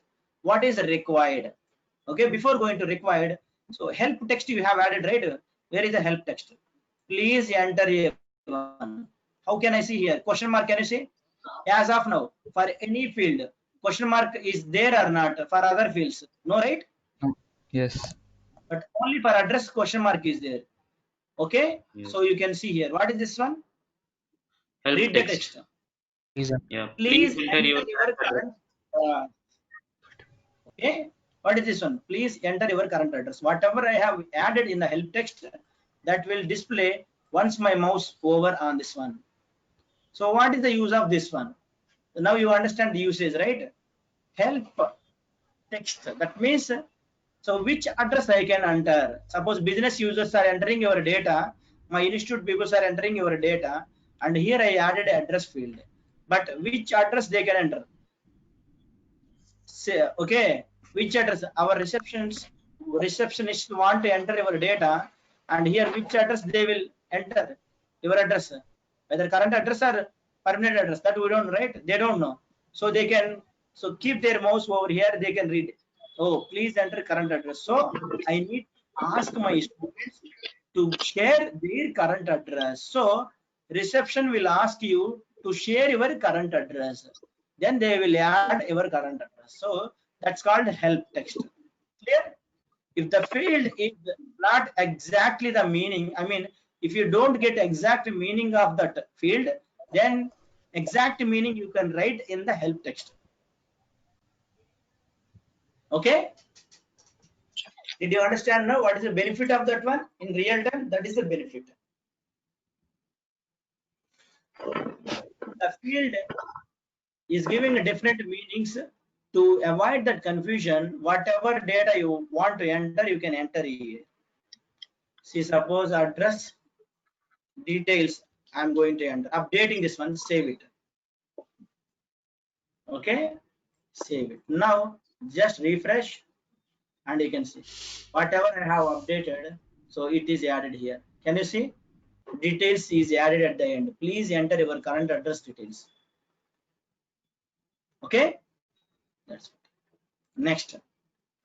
What is required? Okay, before going to required, so help text you have added, right? Where is the help text? Please enter here. How can I see here? Question mark, can you see? As of now, for any field, question mark is there or not? For other fields, no, right? Yes. But only for address, question mark is there. Okay, Yes. so you can see here. What is this one? Help Read text. the text. Yeah. Please enter your current. Okay, what is this one? Please enter your current address. Whatever I have added in the help text, that will display once my mouse over on this one. So what is the use of this one? Now you understand the usage, right? Help text. That means, so which address I can enter? Suppose business users are entering your data, my institute people are entering your data, and here I added address field. But which address they can enter? Say, okay, which address? Our receptionists want to enter your data, and here which address they will enter? Your address, whether current address or permanent address, that we don't, right? They don't know. So they can, so keep their mouse over here, they can read it. Oh, please enter current address. So I need to ask my students to share their current address. So reception will ask you to share your current address. Then they will add your current address. So that's called help text. Clear? If the field is not exactly the meaning, I mean, if you don't get exact meaning of that field, then exact meaning you can write in the help text. Okay? Did you understand now what is the benefit of that one in real time? That is the benefit. The field is giving different meanings to avoid that confusion. Whatever data you want to enter, you can enter here. See, suppose address details. I'm going to enter. Updating this one, save it. Okay, save it. Now just refresh, and you can see whatever I have updated. So it is added here. Can you see? Details is added at the end. Please enter your current address details. Okay, that's it. Next,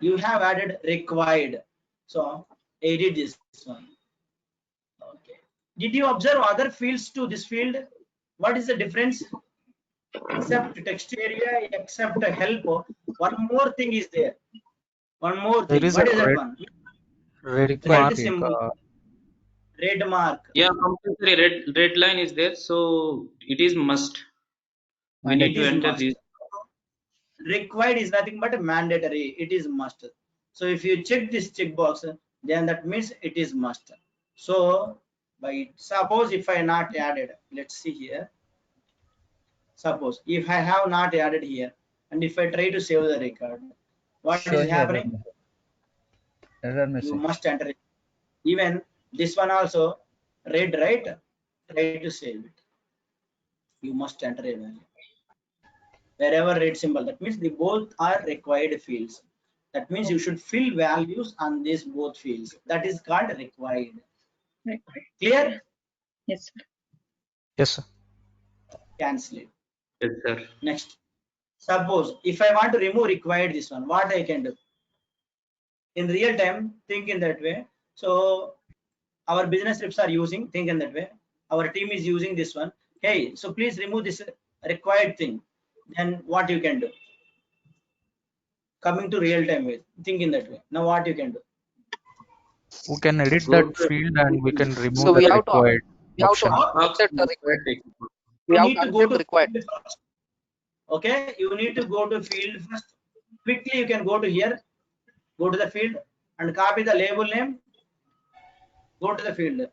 you have added required. So edit this one. Okay. Did you observe other fields to this field? What is the difference? Except text area, except help, one more thing is there. One more thing. There is What a is that red, one? red Red mark. symbol. Red mark. Yeah, compulsory red line is there, so it is must. We need to enter this. Required is nothing but mandatory. It is must. So if you check this checkbox, then that means it is must. So by suppose if I not added, let's see here. Suppose if I have not added here, and if I try to save the record, what is happening? Error message. You must enter it. Even this one also red, right? Try to save it. You must enter a value. Wherever red symbol, that means they both are required fields. That means you should fill values on these both fields. That is called required. Clear? Yes, sir. Yes, sir. Cancel it. Yes, sir. Next. Suppose if I want to remove required this one, what I can do? In real time, think in that way. So our business reps are using, think in that way. Our team is using this one. Hey, so please remove this required thing. Then what you can do? Coming to real time way, think in that way. Now what you can do? We can edit that field and we can remove So we that have to required we have option. to unset the required. We You have need to to go unset to the required. field first. Okay, you need to go to field first. Quickly you can go to here, go to the field and copy the label name. Go to the field.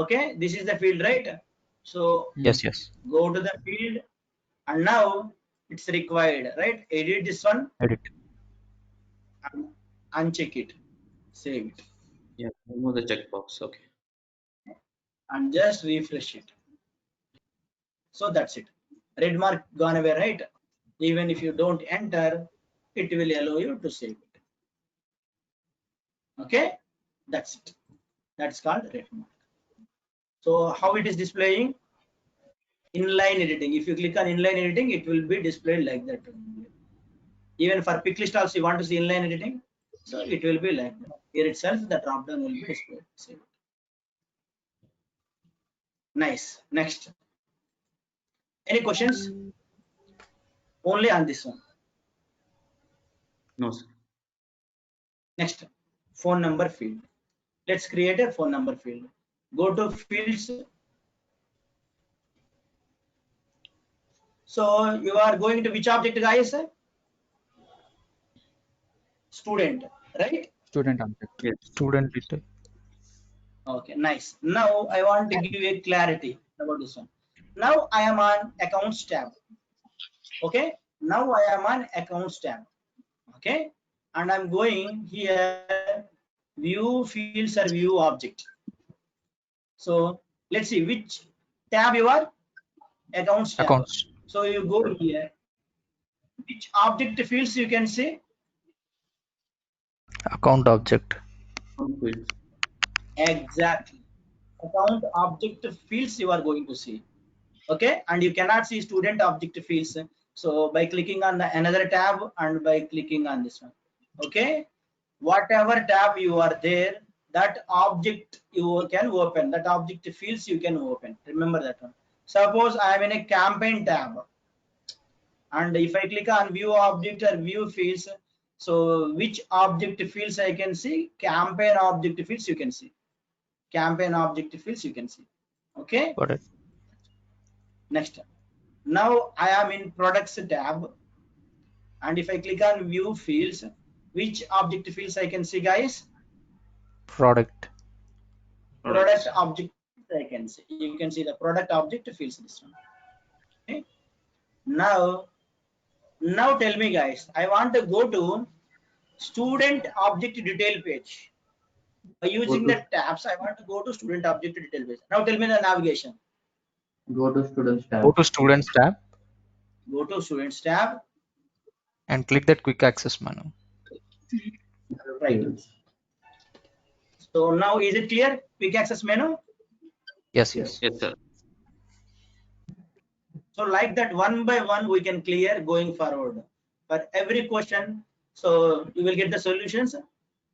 Okay, this is the field, right? So Yes, yes. go to the field, and now it's required, right? Edit this one Edit. and uncheck it, save it, Yeah, remove the checkbox. Okay. and just refresh it. So that's it. Red mark gone away, right? Even if you don't enter, it will allow you to save it. Okay, that's it. That's called red mark. So how it is displaying? Inline editing. If you click on inline editing, it will be displayed like that. Even for pick list also, you want to see inline editing, so it will be like that. Here itself, the drop down will be displayed. Save it. Nice. Next. Any questions? Only on this one. No, sir. Next, phone number field. Let's create a phone number field. Go to fields. So you are going to which object, guys? Student, right? Student object. Yes. Student detail. Okay, nice. Now I want to give you a clarity about this one. Now I am on accounts tab. Okay, now I am on accounts tab. Okay, and I'm going here, view fields or view object. So let's see which tab you are. Accounts tab. Accounts. So you go here. Which object fields you can see? Account object. Exactly. Account object fields you are going to see. Okay, and you cannot see student object fields. So by clicking on another tab and by clicking on this one. Okay, whatever tab you are there, that object you can open. That object fields you can open. Remember that one. Suppose I am in a campaign tab, and if I click on view object or view fields, so which object fields I can see? Campaign object fields you can see. Campaign object fields you can see. Okay. Got it. Next. Now I am in products tab, and if I click on view fields, which object fields I can see, guys? Product. Product object I can see. You can see the product object fields this one. Okay. Now tell me, guys, I want to go to student object detail page. By using the tabs, I want to go to student object detail page. Now tell me the navigation. Go to Students tab. Go to Students tab Go to Students tab and click that quick access menu. Right. So now is it clear? Quick access menu. Yes, yes. Yes, sir. So like that, one by one we can clear going forward. For every question, so you will get the solutions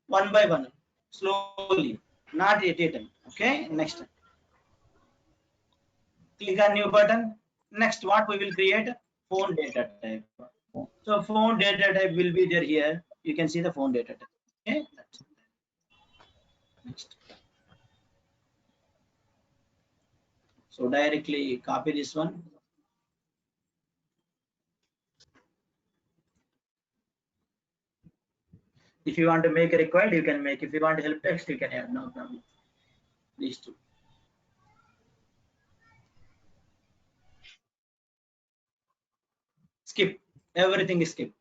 one by one, slowly, not at a time. Okay, next. Click on new button. Next, what we will create? Phone data type. So phone data type will be there here. You can see the phone data type. Okay, that's it. Next. So directly copy this one. If you want to make a required, you can make. If you want help text, you can add. No problem. These two. Skip. Everything is skip.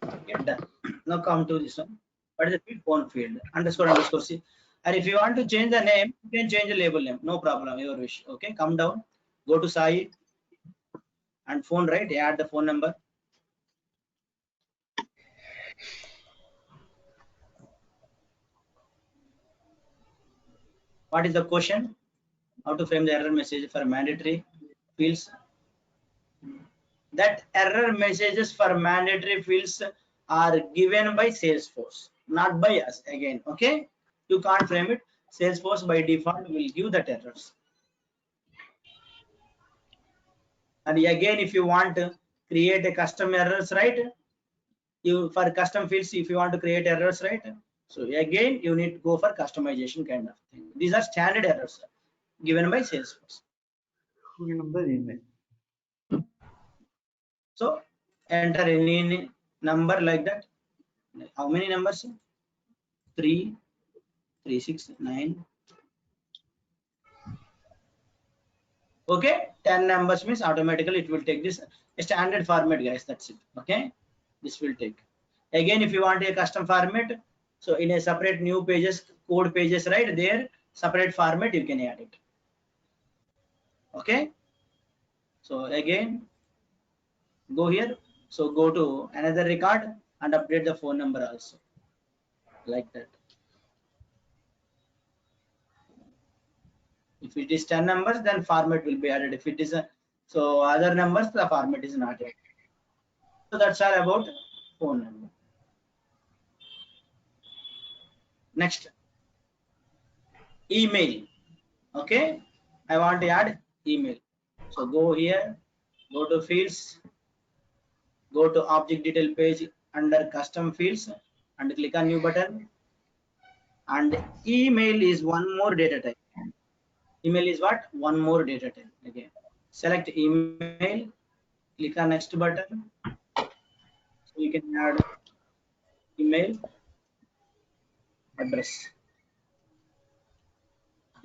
Okay, done. Now come to this one. What is the field? Phone field. __ C. And if you want to change the name, you can change the label name. No problem. Your wish. Okay. Come down. Go to Sai. And phone, right? Add the phone number. What is the question? How to frame the error message for mandatory fields? That error messages for mandatory fields are given by Salesforce, not by us again. Okay, you can't frame it. Salesforce by default will give that errors. And again, if you want to create a custom errors, right? You for custom fields, if you want to create errors, right? So again, you need to go for customization kind of thing. These are standard errors given by Salesforce. So enter any number like that. How many numbers? 3, 3, 6, 9. Okay, 10 numbers means automatically it will take this standard format, guys. That's it. Okay, this will take. Again, if you want a custom format, so in a separate new pages, code pages, right there, separate format you can add it. Okay, so again, go here. So go to another record and update the phone number also, like that. If it is 10 numbers, then format will be added. If it is so other numbers, the format is not added. So that's all about phone number. Next, email. Okay, I want to add email. So go here, go to fields, go to object detail page under custom fields and click on new button. And email is one more data type. Email is what? One more data type. Again, select email, click on next button. So you can add email address.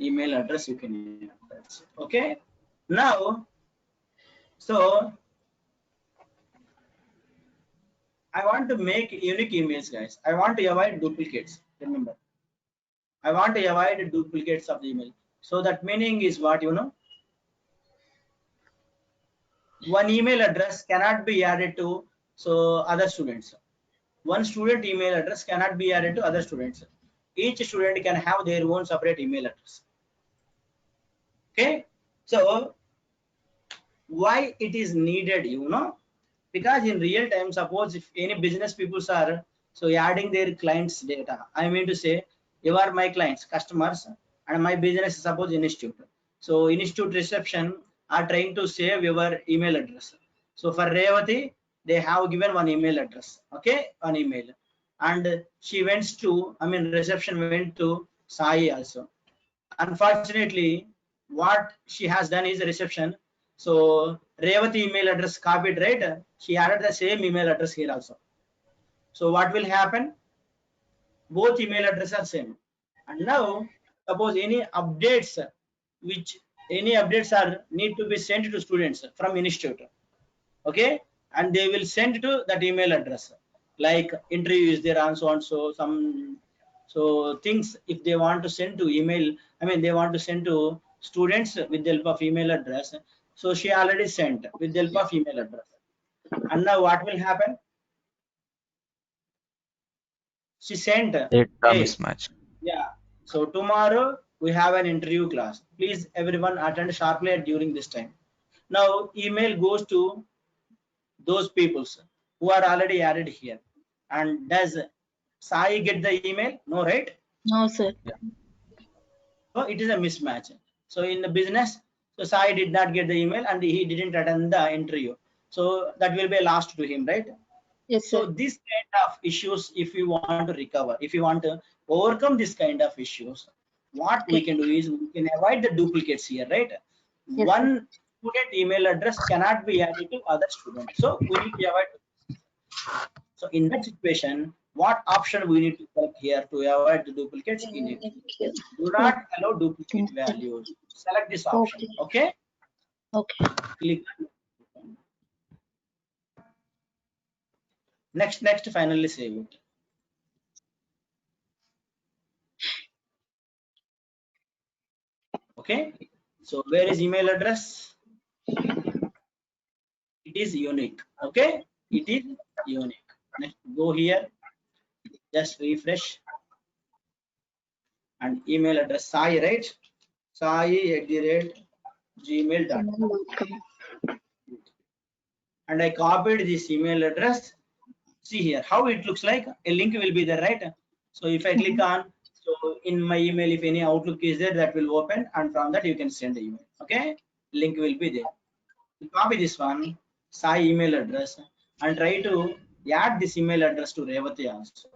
Email address you can add. Okay. Now, so I want to make unique emails, guys. I want to avoid duplicates. Remember, I want to avoid duplicates of the email. So that meaning is what, you know, one email address cannot be added to other students. One student email address cannot be added to other students. Each student can have their own separate email address. Okay, so why it is needed, you know, because in real time, suppose if any business people are adding their clients data, I mean to say you are my clients, customers, and my business is suppose institute. So institute reception are trying to save your email address. So for Revati, they have given one email address, okay, one email, and she went to, I mean reception went to Sai also. Unfortunately, what she has done is reception. So Revati email address copied, right? She added the same email address here also. So what will happen? Both email addresses are same. And now suppose any updates are need to be sent to students from institute. Okay, and they will send to that email address. Like interview is there and so on, so some things if they want to send to email, I mean they want to send to students with the help of email address. So she already sent with the help of email address. And now what will happen? She sent, Data hey, mismatch. yeah, so tomorrow we have an interview class. Please everyone attend sharply during this time. Now email goes to those peoples who are already added here. And does Sai get the email? No, right? No, sir. So it is a mismatch. So in the business, so Sai did not get the email and he didn't attend the interview. So that will be a loss to him, right? Yes, So sir. this kind of issues, if you want to recover, if you want to overcome this kind of issues, what we can do is we can avoid the duplicates here, right? Yes, One student email address cannot be added to other students. So we need to avoid. So in that situation, what option we need to select here to avoid the duplicates? Init. Do not allow duplicate values. Select this option. Okay. Okay. Click. Next, finally save it. Okay. So where is email address? It is unique. Okay. It is unique. Next, go here. Just refresh. And email address Sai, right? Sai@gmail.com. And I copied this email address. See here how it looks like. A link will be there, right? So if I click on, so in my email, if any Outlook is there, that will open, and from that you can send the email. Okay, link will be there. You copy this one, Sai email address, and try to add this email address to Revati also.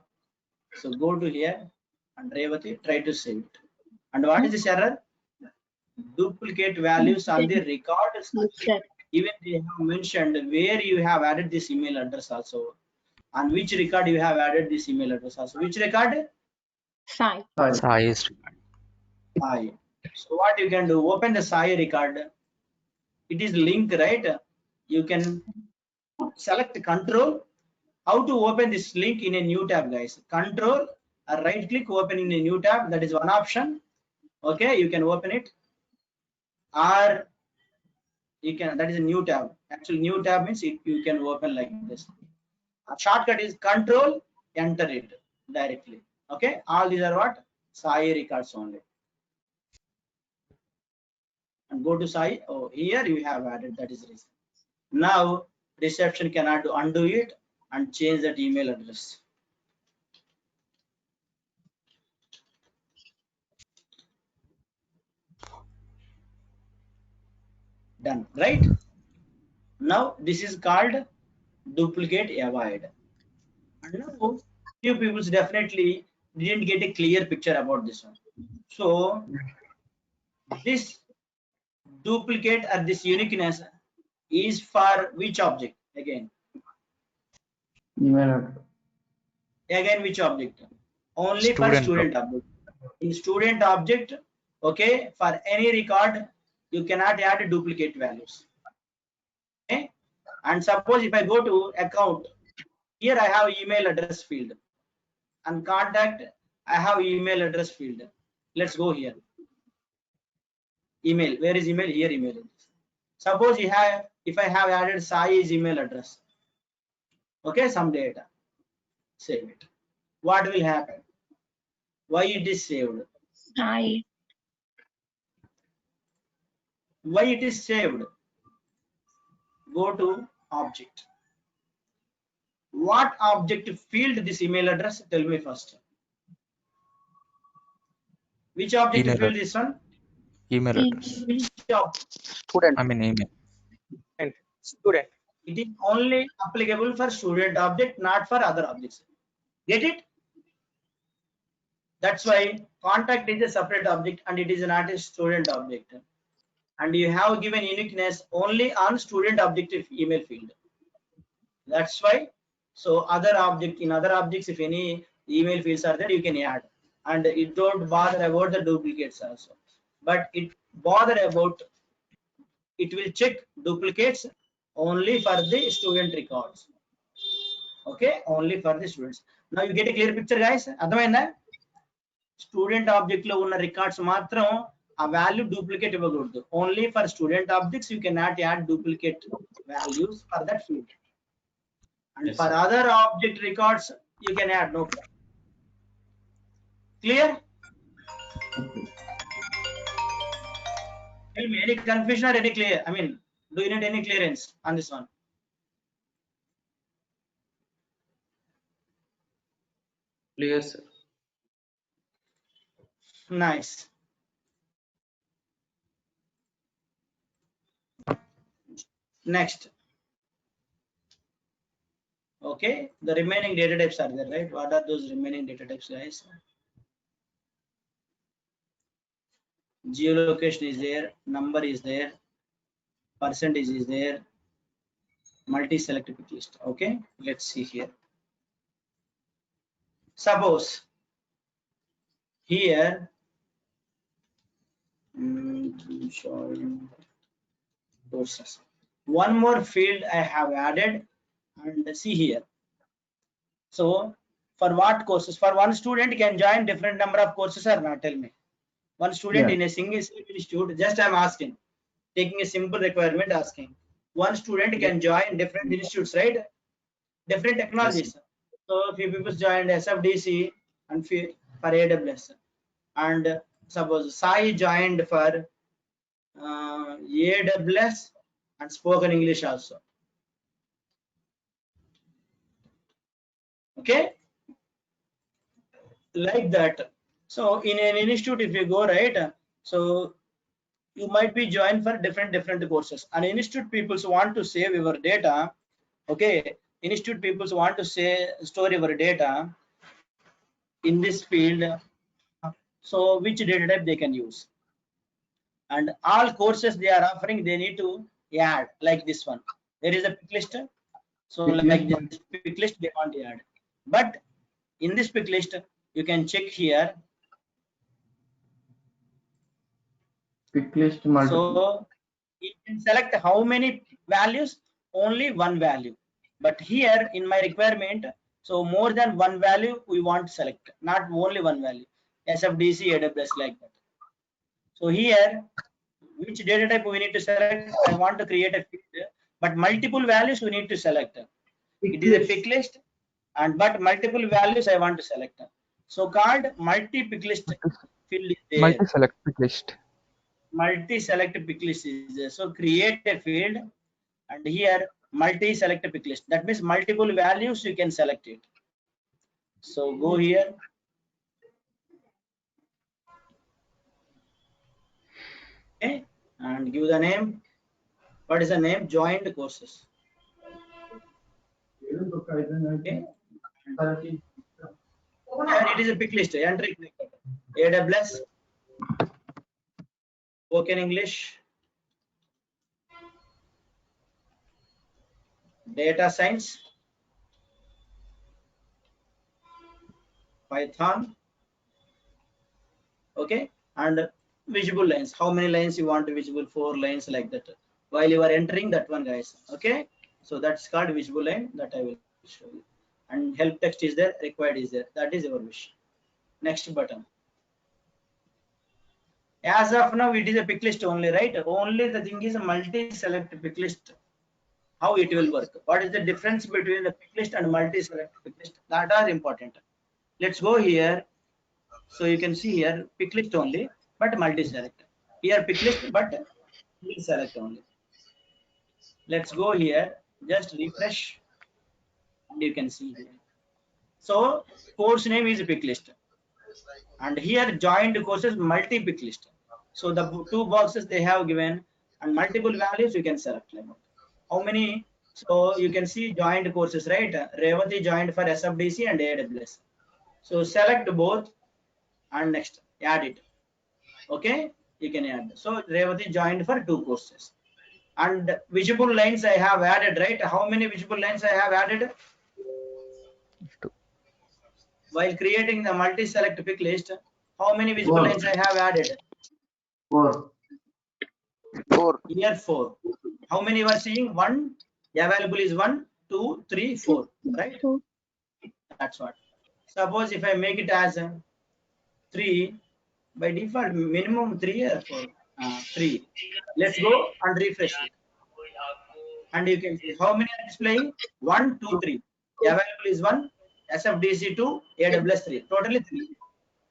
So go to here and Revati, try to save it. And what is this error? Duplicate values on the record. Even they have mentioned where you have added this email address also. And which record you have added this email address also? Which record? Sai. Sai is Sai. So what you can do? Open the Sai record. It is linked, right? You can select control. How to open this link in a new tab, guys? Control or right click, open in a new tab. That is one option. Okay, you can open it, or you can, that is a new tab. Actually, new tab means you can open like this. A shortcut is control, enter it directly. Okay, all these are what? Sai records only. And go to Sai. Oh, here you have added, that is the reason. Now reception cannot undo it and change that email address. Done, right? Now this is called duplicate avoid. And now few people definitely didn't get a clear picture about this one. So this duplicate or this uniqueness is for which object? Again which object? Only for student object. In student object, okay, for any record you cannot add duplicate values. Okay, and suppose if I go to account, here I have email address field, and contact I have email address field. Let's go here. Email, where is email? Here email address. Suppose you have, if I have added Sai's email address, okay, some data, save it. What will happen? Why it is saved? Sai. Why it is saved? Go to object. What object field this email address? Tell me first. Which object Email field address. this one? Email address. Which object? Student. I mean email. And student. It is only applicable for student object, not for other objects. Get it? That's why contact is a separate object and it is not a student object. And you have given uniqueness only on student object email field. That's why. So other object, in other objects, if any email fields are there, you can add, and it don't bother about the duplicates also. But it bother about, it will check duplicates only for the student records. Okay, only for the students. Now you get a clear picture, guys. అర్థమైందా? Student object లో ఉన్న records మాత్రం ఆ value duplicate ఇవ్వకూడదు. Only for student objects you can not add duplicate values for that field, and for other object records you can add. No problem. Clear? Tell me, any confusion or any clear? I mean, do you need any clearance on this one? Clear, sir. Nice. Next. Okay, the remaining data types are there, right? What are those remaining data types, guys? Geolocation is there, number is there, percentage is there, multi-select pick list. Okay, let's see here. Suppose here courses, one more field I have added, and see here. So for what courses? For one student can join different number of courses or not? Tell me. One student in a single institute, just I'm asking, taking a simple requirement, asking. One student can join different institutes, right? Different technologies. Yes. So few people joined SFDC and for AWS, and suppose Sai joined for AWS and spoken English also. Okay, like that. So in an institute, if you go, right, so you might be joined for different courses. And institute people want to save your data. Okay, institute people want to store your data in this field. So which data type they can use? And all courses they are offering, they need to add like this one. There is a pick list. So Pick like list this pick list they want to add. But in this pick list, you can check here. Pick list multiple. So you can select how many values, only one value. But here in my requirement, so more than one value we want to select, not only one value. SFDC, AWS like that. So here, which data type we need to select? I want to create a field, but multiple values we need to select. It is a pick list, and but multiple values I want to select. So called multi pick list field is there. multi-select pick list. Multi select pick list is there. So create a field, and here multi select pick list. That means multiple values you can select it. So go here. Okay, and give the name. What is the name? Joined courses. Okay. And it is a pick list. Entry AWS, spoken English, data science, Python. Okay, and visible lines. How many lines you want visible? 4 lines like that. While you are entering that one, guys. Okay, so that's called visible line that I will show you. And help text is there, required is there. That is your wish. Next button. As of now, it is a pick list only, right? Only the thing is a multi-select pick list. How it will work? What is the difference between the pick list and multi-select pick list? That are important. Let's go here. So you can see here pick list only, but multi-select. Here pick list, but select only. Let's go here. Just refresh, and you can see here. So course name is pick list, and here joined courses multi pick list. So the 2 boxes they have given, and multiple values you can select. How many? So you can see joined courses, right? Revati joined for SFDC and AWS. So select both, and next add it. Okay, you can add. So Revati joined for 2 courses, and visible lines I have added, right? How many visible lines I have added? While creating the multi-select pick list, how many visible lines I have added? 4. Here 4. How many you are seeing? 1. Available is 1, 2, 3, 4. Right? That's what. Suppose if I make it as 3, by default minimum 3 or 4. 3. Let's go and refresh it. And you can see how many are displaying? 1, 2, 3. Available is 1. SFDC 2, AWS 3. Totally 3.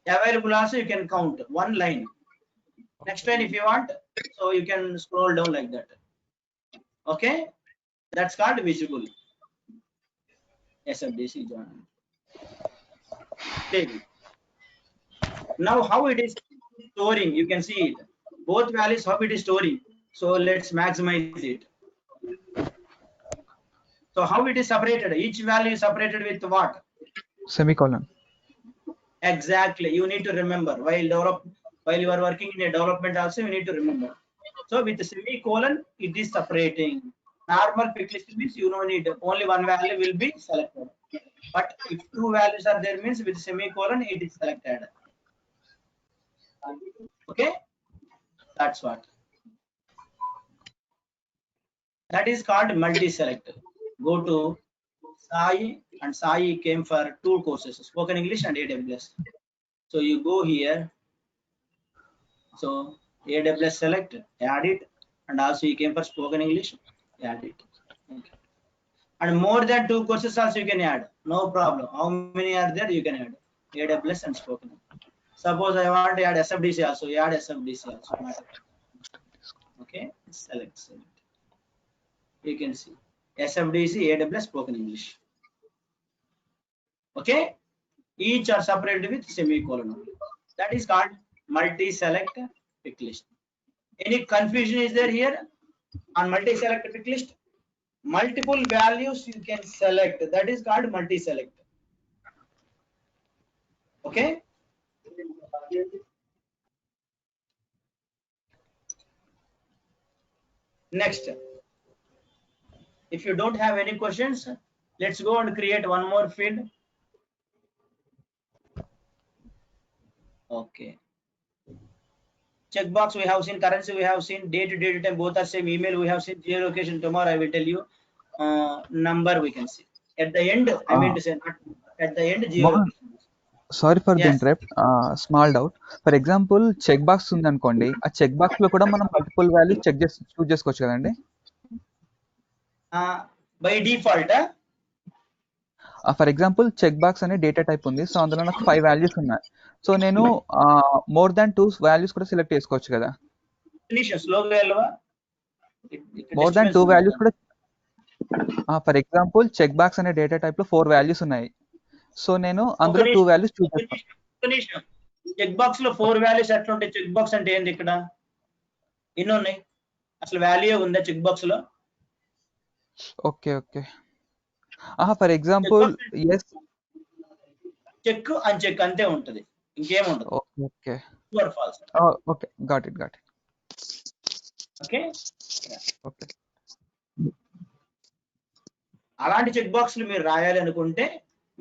Available also you can count 1 line. Next line if you want, so you can scroll down like that. Okay, that's called visible. SFDC join. Take it. Now how it is storing, you can see it. Both values how it is storing. So let's maximize it. So how it is separated? Each value is separated with what? Semicolon. Exactly. You need to remember while you are working in a development also you need to remember. So with the semicolon it is separating. Normal pick list means you don't need only one value will be selected. But if 2 values are there means with semicolon it is selected. Okay, that's what. That is called multi-select. Go to Sai, and Sai came for 2 courses, spoken English and AWS. So you go here. So AWS select, add it, and also you came for spoken English, add it. Okay. And more than 2 courses also you can add, no problem. How many are there? You can add AWS and spoken. Suppose I want to add SFDC also, you add SFDC also. Okay, select. You can see SFDC, AWS, spoken English. Okay, each are separated with semicolon only. That is called multi-select pick list. Any confusion is there here on multi-select pick list? Multiple values you can select. That is called multi-select. Okay. Next, If you don't have any questions, let's go and create one more field. Okay. Checkbox we have seen, currency we have seen, date, date time both are same. Email we have seen, geolocation tomorrow I will tell you. Number we can see. At the end, I mean to say, not at the end, Mohan, geolocation. Sorry for the Yes. Interrupt, small doubt. For example check box ఉంది అనుకోండి, ఆ check box లో కూడా మనం multiple values చూస్ చేసుకోవచ్చు కదండి. By default, for example check box అనే data type ఉంది, సో అందులో నాకు 5 వాల్యూస్ ఉన్నాయి. సో నేను మోర్ దాన్ 2 వాల్యూస్ కూడా సెలెక్ట్ చేసుకోవచ్చు కదా. మోర్ దాన్ 2 వాల్యూస్ కూడా. ఫర్ ఎగ్జాంపుల్ చెక్ బాక్స్ అనే డేటా టైప్ లో 4 వాల్యూస్ ఉన్నాయి, సో నేను అందులో 2 వాల్యూస్ చూస్ చేస్తాను. చెక్ బాక్స్ లో 4 వాల్యూస్ ఎట్లా ఉంటాయి? చెక్ బాక్స్ అంటే ఏంది? ఇక్కడ ఎన్ని ఉన్నాయి? అసలు వాల్యూ ఉందా చెక్ బాక్స్ లో? Okay okay. For example yes, check and check అంతే ఉంటది, ఇంకేం ఉండదు. Okay okay true or false. Okay, got it. Okay. Okay. అలాంటి చెక్ బాక్స్లు మీరు రాయాలి అనుకుంటే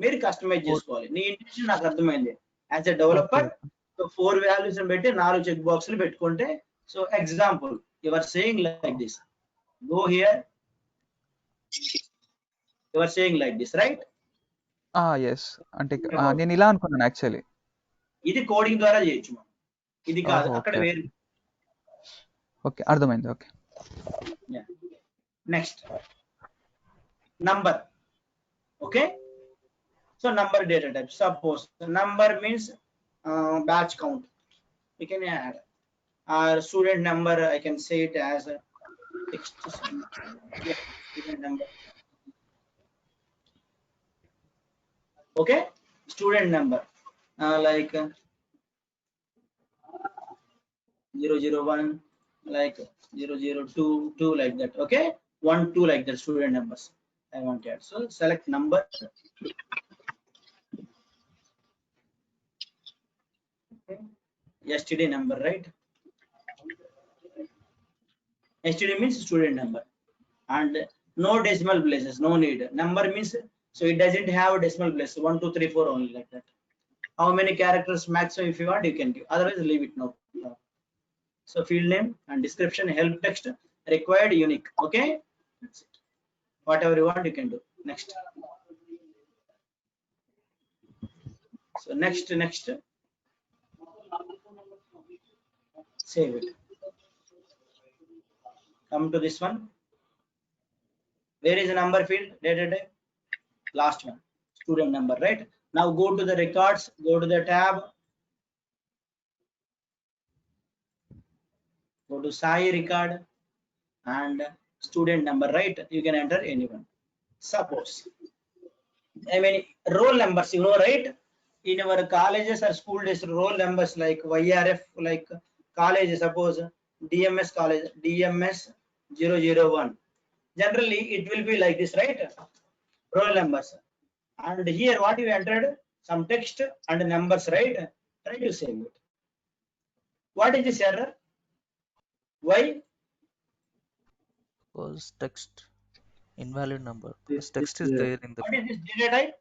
మీరు కస్టమైజ్ చేసుకోవాలి. నీ ఇంటెన్షన్ నాకు అర్థమైంది. యాజ్ ఎ డెవలపర్ 4 వాల్యూస్ పెట్టి 4 చెక్ బాక్స్లు పెట్టుకుంటే, so example you are saying like this, go here, you are saying like this, right? yes, అంటే నేను ఇలా అనుకున్నాను యాక్చువల్లీ. ఇది కోడింగ్ ద్వారా చేయొచ్చు మనం, ఇది కాదు. అక్కడ ఓకే వేరు. ఓకే, అర్థమైంది. Okay. Next number. Okay, so number data type. Suppose the number means batch count, we can add, or student number, I can say it as a text. Yeah, student number. Okay, student number, like 001, like 002, like that. Okay, 1 2 like that, student numbers I want to add. So select number. Okay. STD number, right? STD means student number, and no decimal places, no need. Number means, so it doesn't have a decimal place, 1 2 3 4 only, like that. How many characters maximum if you want you can give, otherwise leave it. No. So field name and description, help text, required unique. Okay, that's it. Whatever you want you can do. Next. So next, save it. Come to this one. Where is the number field? Data type, last one, student number, right? Now go to the records, go to the tab, go to Sai record and student number, right? You can enter anyone. Suppose, I mean, roll numbers, you know, right? In our colleges or school days, roll numbers like YRF, like college, suppose DMS college, DMS 001. Generally it will be like this, right? Roll numbers. And here what you entered, some text and numbers, right? Try to save it. What is this error? Why? Because text invalid number, because text is there in the What is this data type?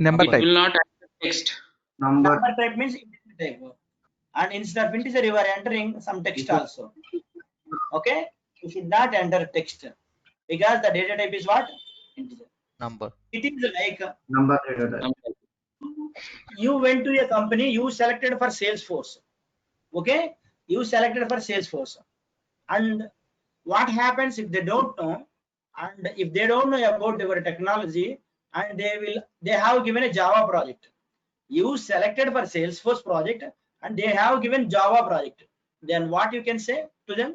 Number It type. will not accept text. Number type means integer type, and instead of integer you are entering some text also. Okay, you should not enter text because the data type is what? Integer. number. It is like Number data type. you went to a company, you selected for Salesforce. Okay, you selected for Salesforce, and what happens if they don't know, and if they don't know about your technology, and they have given a Java project. You selected for Salesforce project and they have given Java project. Then what you can say to them?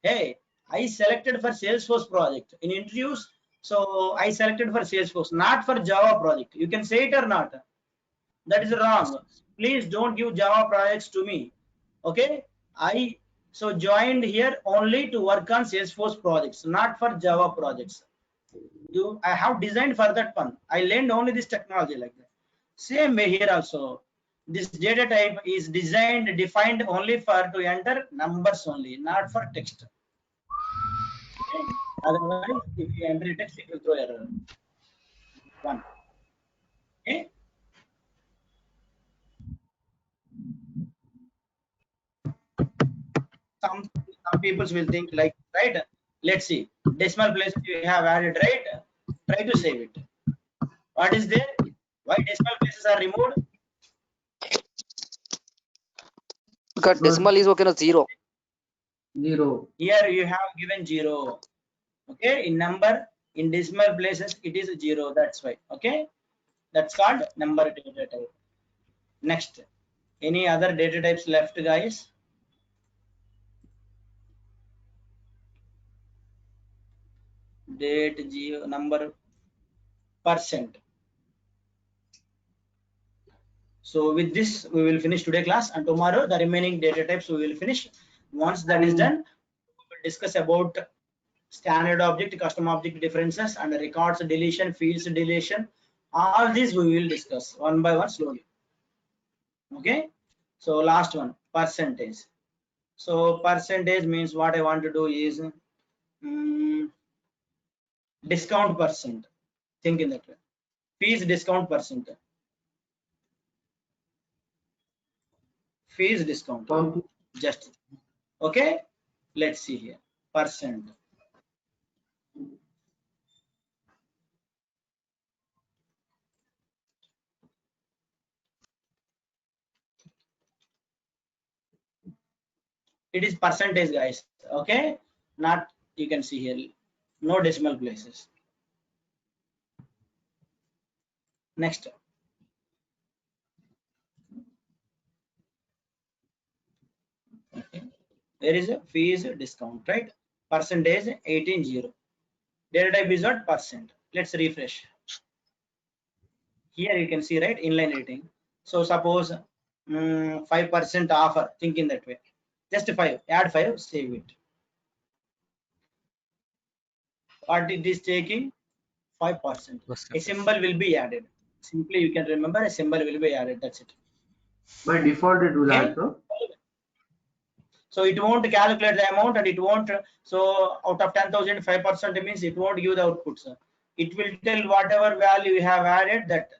Hey, I selected for Salesforce project in interviews, so I selected for Salesforce, not for Java project. You can say it or not? That is wrong. Please don't give Java projects to me. Okay, I so joined here only to work on Salesforce projects, not for Java projects. I have designed for that one. I learned only this technology, like that. Same way here also, this data type is defined only for to enter numbers only, not for text. Okay? Otherwise, if you enter a text, it will throw error. 1. Okay. Some people will think like, right? Let's see. Decimal place you have added, right? Try to save it. What is there? Why decimal places are removed? Because decimal is okay, no 0. 0. Here you have given 0. Okay, in number, in decimal places, it is 0. That's why. Okay, that's called number data type. Next, any other data types left, guys? Date, geo, number, percent. So with this, we will finish today class, and tomorrow the remaining data types we will finish. Once that is done, we will discuss about standard object, custom object differences, and records deletion, fields deletion. All these we will discuss one by one slowly. Okay. So last one, percentage. So percentage means what I want to do is discount percent. Think in that way. Fees discount percent. Fees discount. Just okay. Let's see here. Percent. It is percentage, guys. Okay. Not, you can see here, no decimal places. Next. Okay. There is a fees discount, right? Percentage 18.0. Data type is not percent. Let's refresh. Here you can see, right, inline rating. So suppose 5% offer. Think in that way. Just 5. Add 5. Save it. What it is taking? 5%. A symbol will be added. Simply you can remember, a symbol will be added. That's it. By default, it will Okay. also. So it won't calculate the amount, and it won't. So out of 10,000, 5% means it won't give the output, sir. It will tell whatever value you have added, that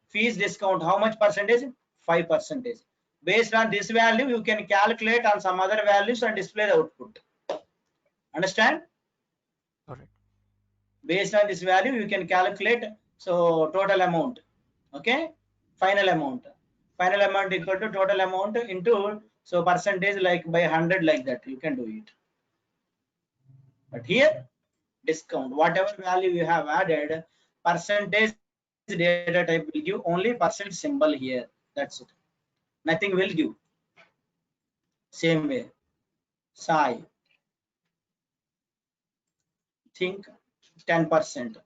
fees discount, how much percentage? 5%. Based on this value, you can calculate on some other values and display the output. Understand? Correct. Based on this value, you can calculate, so total amount. Okay, final amount. Final amount equal to total amount into, so percentage, like by 100, like that you can do it. But here, discount, whatever value you have added, percentage data type will give only percent symbol here. That's it. Nothing will give. Same way. Sai. Think 10%.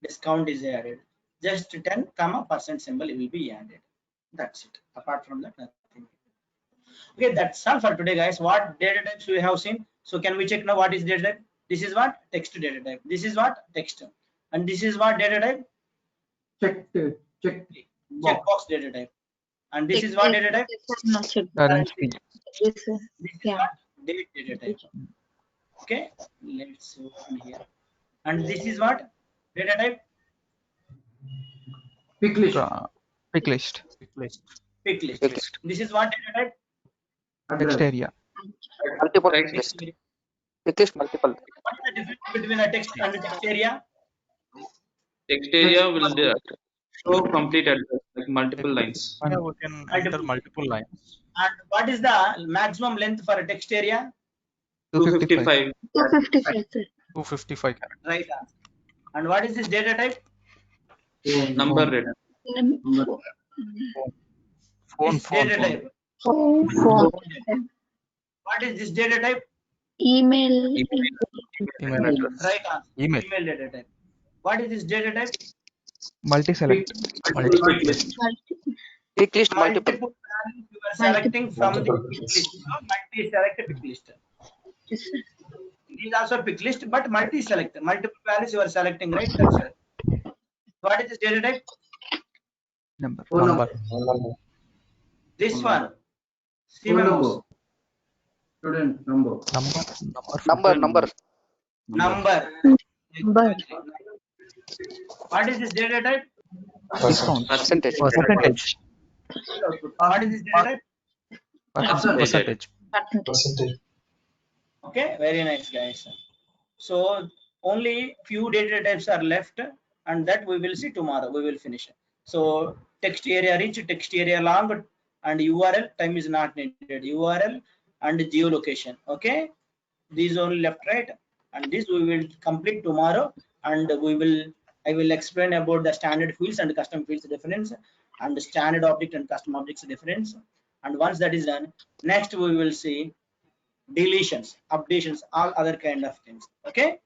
Discount is added. Just 10, percent symbol will be added. That's it. Apart from that, nothing. Okay, that's all for today, guys. What data types we have seen? So can we check now what is data type? This is what? Text data type. This is what? Text. And this is what data type? Checkbox data type. And this is what data type? Currency. Yes, sir. This is Yeah. what? Date data type. Okay, let's open here. And this is what? Data type? Pick list. Pick list. Pick list. This is what data type? Text area. Multiple Right. list. Pick list multiple. What is the difference between a text and a text area? Text area will show complete address, like multiple lines. Yeah, we can enter multiple lines. And what is the maximum length for a text area? 255. 255, sir. 255 characters. Right answer. And what is this data type? Number read. Phone. This data type. Phone. What is this data type? Email. Email address. Right answer. Email. Email data type. What is this data type? Multi-select. Pick list multiple. Multiple values you are selecting from the pick list. So multi-select pick list. Yes, sir. It is also pick list, but multi-select. Multiple values you are selecting, right? That's right. What is this data type? Number. This one. Phone number. Student number. Number. Number. But What is this data type? Discount. Percentage. Percentage. What is this data type? Percentage. percentage. Okay, very nice, guys. So only few data types are left, and that we will see tomorrow. We will finish. So text area rich, text area long, and URL time is not needed. URL and geolocation. Okay, these only left, right? And this we will complete tomorrow, and I will explain about the standard fields and custom fields difference, and the standard object and custom objects difference. And once that is done, next we will see deletions, updations, all other kind of things. Okay.